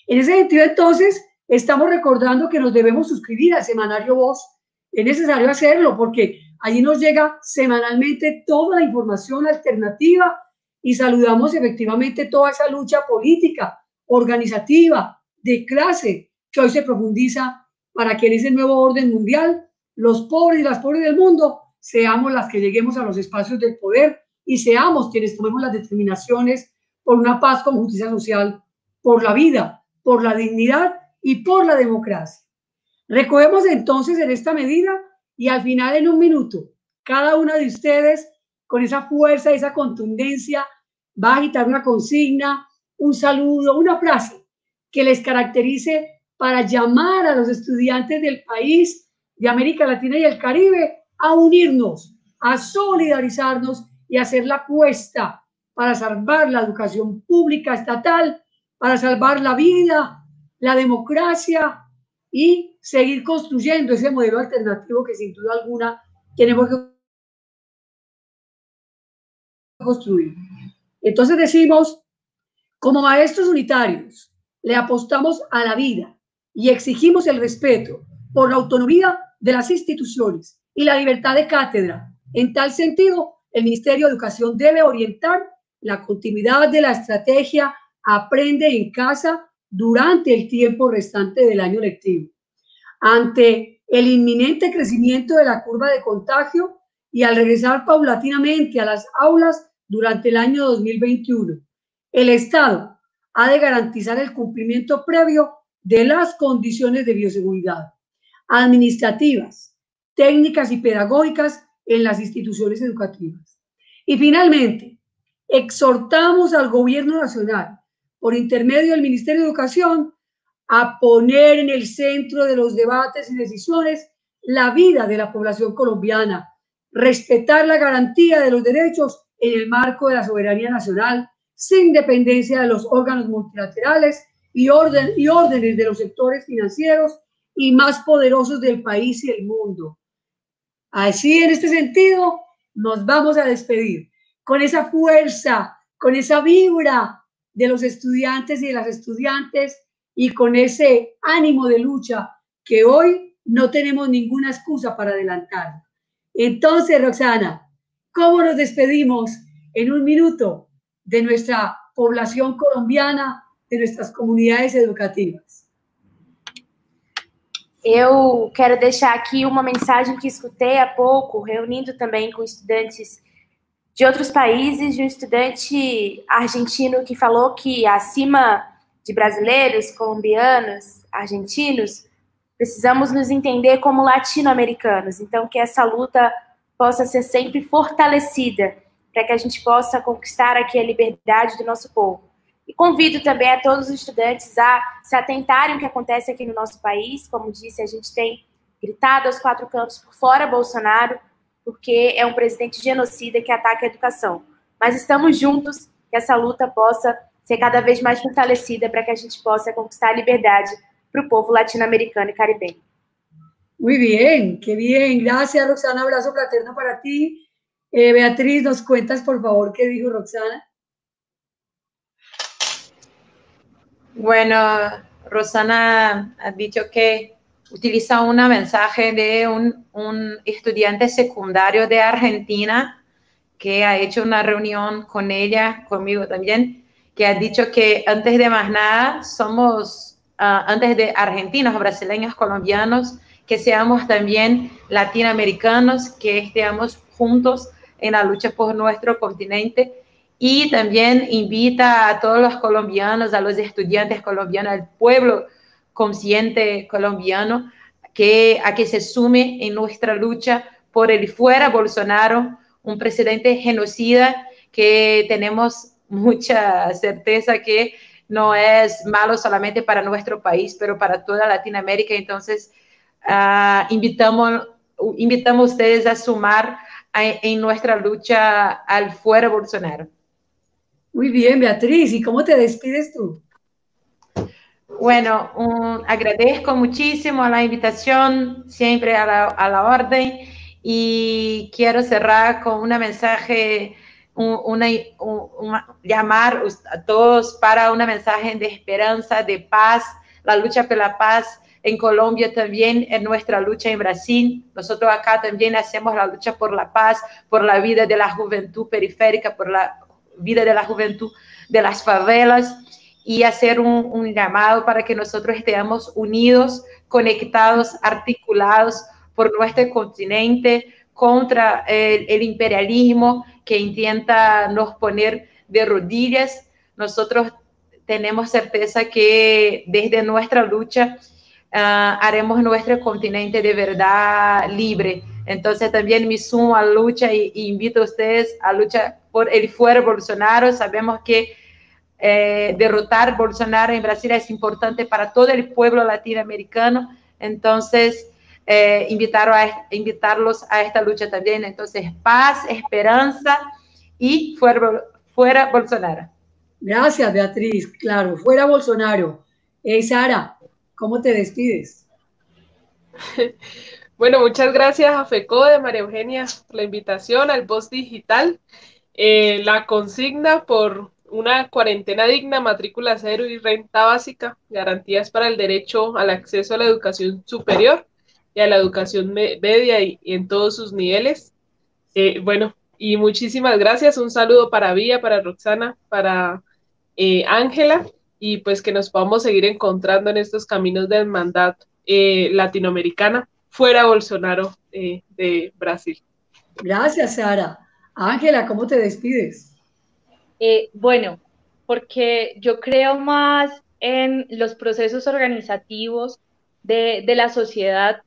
En ese sentido, entonces, estamos recordando que nos debemos suscribir al semanario Voz. Es necesario hacerlo porque allí nos llega semanalmente toda la información alternativa y saludamos efectivamente toda esa lucha política, organizativa, de clase, que hoy se profundiza para que en ese nuevo orden mundial los pobres y las pobres del mundo seamos las que lleguemos a los espacios del poder y seamos quienes tomemos las determinaciones por una paz con justicia social, por la vida, por la dignidad y por la democracia. Recogemos entonces en esta medida y al final, en un minuto, cada una de ustedes con esa fuerza, esa contundencia, va a agitar una consigna, un saludo, una frase que les caracterice para llamar a los estudiantes del país, de América Latina y el Caribe, a unirnos, a solidarizarnos y a hacer la apuesta para salvar la educación pública estatal, para salvar la vida, la democracia y seguir construyendo ese modelo alternativo que sin duda alguna tenemos que construir. Entonces decimos, como maestros unitarios, le apostamos a la vida y exigimos el respeto por la autonomía de las instituciones y la libertad de cátedra. En tal sentido, el Ministerio de Educación debe orientar la continuidad de la estrategia Aprende en Casa durante el tiempo restante del año lectivo. Ante el inminente crecimiento de la curva de contagio y al regresar paulatinamente a las aulas durante el año 2021, el Estado ha de garantizar el cumplimiento previo de las condiciones de bioseguridad administrativas, técnicas y pedagógicas en las instituciones educativas. Y finalmente, exhortamos al Gobierno Nacional, por intermedio del Ministerio de Educación, a poner en el centro de los debates y decisiones la vida de la población colombiana, respetar la garantía de los derechos en el marco de la soberanía nacional, sin dependencia de los órganos multilaterales y órdenes de los sectores financieros y más poderosos del país y el mundo. Así, en este sentido, nos vamos a despedir con esa fuerza, con esa vibra de los estudiantes y de las estudiantes y con ese ánimo de lucha que hoy no tenemos ninguna excusa para adelantar. Entonces, Roxana, ¿cómo nos despedimos en un minuto de nuestra población colombiana, de nuestras comunidades educativas? Eu quero deixar aqui uma mensagem que escutei há pouco, reunindo também com estudantes de outros países, de um estudante argentino que falou que, acima de brasileiros, colombianos, argentinos, precisamos nos entender como latino-americanos. Então, que essa luta possa ser sempre fortalecida, para que a gente possa conquistar aqui a liberdade do nosso povo. E convido também a todos os estudantes a se atentarem ao que acontece aqui no nosso país. Como disse, a gente tem gritado aos quatro cantos por fora Bolsonaro, porque é um presidente genocida que ataca a educação. Mas estamos juntos, que essa luta possa ser cada vez mais fortalecida para que a gente possa conquistar a liberdade para o povo latino-americano y caribeño. Muy bien, qué bien. Gracias, Roxana. Abrazo fraterno para ti. Beatriz, ¿nos cuentas, por favor, qué dijo Roxana? Bueno, Rosana ha dicho que utiliza un mensaje de un estudiante secundario de Argentina que ha hecho una reunión con ella, conmigo también, que ha dicho que antes de más nada somos, antes de argentinos, brasileños, colombianos, que seamos también latinoamericanos, que estemos juntos en la lucha por nuestro continente. Y también invita a todos los colombianos, a los estudiantes colombianos, al pueblo consciente colombiano, a que se sume en nuestra lucha por el fuera Bolsonaro, un presidente genocida que tenemos mucha certeza que no es malo solamente para nuestro país, pero para toda Latinoamérica. Entonces, invitamos a ustedes a sumar en nuestra lucha al fuera Bolsonaro. Muy bien, Beatriz. ¿Y cómo te despides tú? Bueno, agradezco muchísimo la invitación, siempre a la orden, y quiero cerrar con un mensaje, llamar a todos para un mensaje de esperanza, de paz, la lucha por la paz en Colombia también, en nuestra lucha en Brasil. Nosotros acá también hacemos la lucha por la paz, por la vida de la juventud periférica, por la vida de la juventud de las favelas, y hacer un llamado para que nosotros estemos unidos, conectados, articulados por nuestro continente, contra el imperialismo que intenta nos poner de rodillas. Nosotros tenemos certeza que desde nuestra lucha haremos nuestro continente de verdad libre. Entonces también me sumo a la lucha y invito a ustedes a luchar por el fuera Bolsonaro. Sabemos que derrotar Bolsonaro en Brasil es importante para todo el pueblo latinoamericano. Entonces, invitarlos a esta lucha también. Entonces, paz, esperanza y fuera Bolsonaro. Gracias, Beatriz. Claro, fuera Bolsonaro. Sara, ¿cómo te despides? Bueno, muchas gracias a FECODE, María Eugenia, por la invitación al Voz Digital. La consigna por una cuarentena digna, matrícula cero y renta básica, garantías para el derecho al acceso a la educación superior y a la educación media y en todos sus niveles. Bueno, y muchísimas gracias. Un saludo para Vía, para Roxana, para Ángela, y pues que nos podamos seguir encontrando en estos caminos de hermandad latinoamericana, fuera Bolsonaro de Brasil. Gracias, Sara. Ángela, ¿cómo te despides? Bueno, porque yo creo más en los procesos organizativos de la sociedad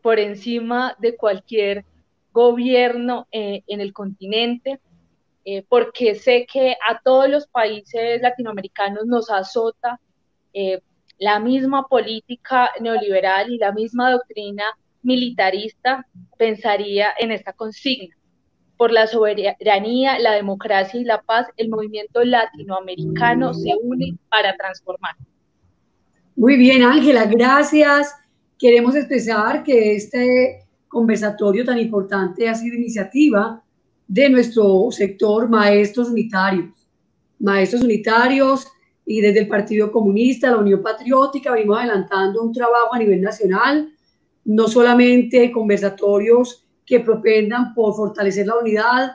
por encima de cualquier gobierno en el continente, porque sé que a todos los países latinoamericanos nos azota la misma política neoliberal y la misma doctrina militarista. Pensaría en esta consigna: por la soberanía, la democracia y la paz, el movimiento latinoamericano se une para transformar. Muy bien, Ángela, gracias. Queremos expresar que este conversatorio tan importante ha sido iniciativa de nuestro sector Maestros Unitarios. Maestros Unitarios y desde el Partido Comunista, la Unión Patriótica, venimos adelantando un trabajo a nivel nacional, no solamente conversatorios que propendan por fortalecer la unidad,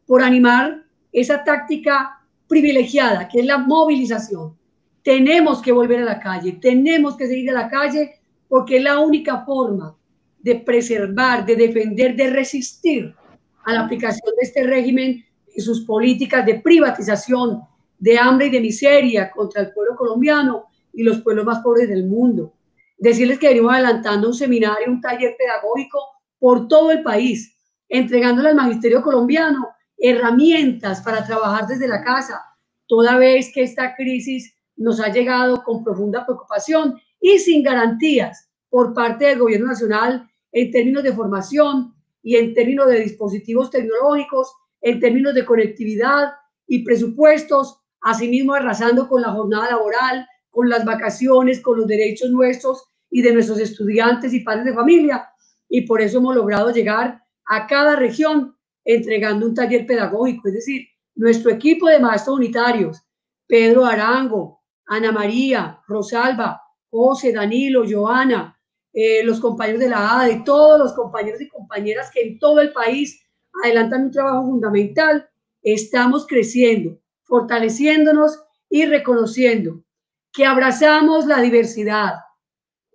por animar esa táctica privilegiada que es la movilización. Tenemos que volver a la calle, tenemos que seguir a la calle porque es la única forma de preservar, de defender, de resistir a la aplicación de este régimen y sus políticas de privatización, de hambre y de miseria contra el pueblo colombiano y los pueblos más pobres del mundo. Decirles que venimos adelantando un seminario, un taller pedagógico por todo el país, entregándole al magisterio colombiano herramientas para trabajar desde la casa, toda vez que esta crisis nos ha llegado con profunda preocupación y sin garantías por parte del gobierno nacional en términos de formación y en términos de dispositivos tecnológicos, en términos de conectividad y presupuestos, asimismo arrasando con la jornada laboral, con las vacaciones, con los derechos nuestros y de nuestros estudiantes y padres de familia. Y por eso hemos logrado llegar a cada región entregando un taller pedagógico, es decir, nuestro equipo de maestros unitarios, Pedro Arango, Ana María, Rosalba, José, Danilo, Joana, los compañeros de la ADE, todos los compañeros y compañeras que en todo el país adelantan un trabajo fundamental, estamos creciendo, fortaleciéndonos y reconociendo que abrazamos la diversidad,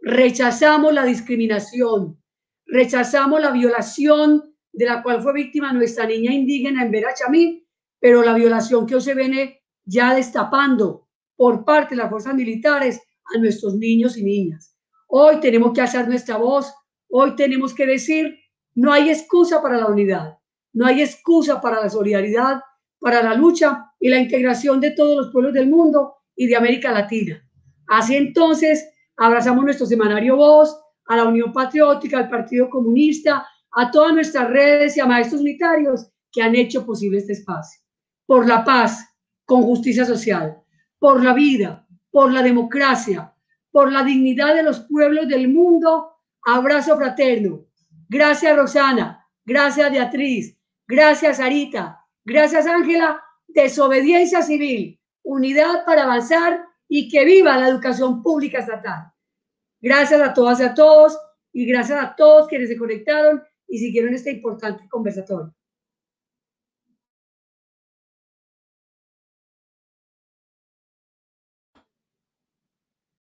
rechazamos la discriminación, rechazamos la violación de la cual fue víctima nuestra niña indígena en Vera Chamí, pero la violación que hoy se viene ya destapando por parte de las fuerzas militares a nuestros niños y niñas. Hoy tenemos que alzar nuestra voz, hoy tenemos que decir, no hay excusa para la unidad, no hay excusa para la solidaridad, para la lucha y la integración de todos los pueblos del mundo y de América Latina. Así entonces, abrazamos nuestro semanario Voz, a la Unión Patriótica, al Partido Comunista, a todas nuestras redes y a maestros unitarios que han hecho posible este espacio. Por la paz, con justicia social, por la vida, por la democracia, por la dignidad de los pueblos del mundo, abrazo fraterno. Gracias, Roxana. Gracias, Beatriz. Gracias, Sarita. Gracias, Ángela. Desobediencia civil, unidad para avanzar y que viva la educación pública estatal. Gracias a todas y a todos y gracias a todos quienes se conectaron y siguieron este importante conversatorio.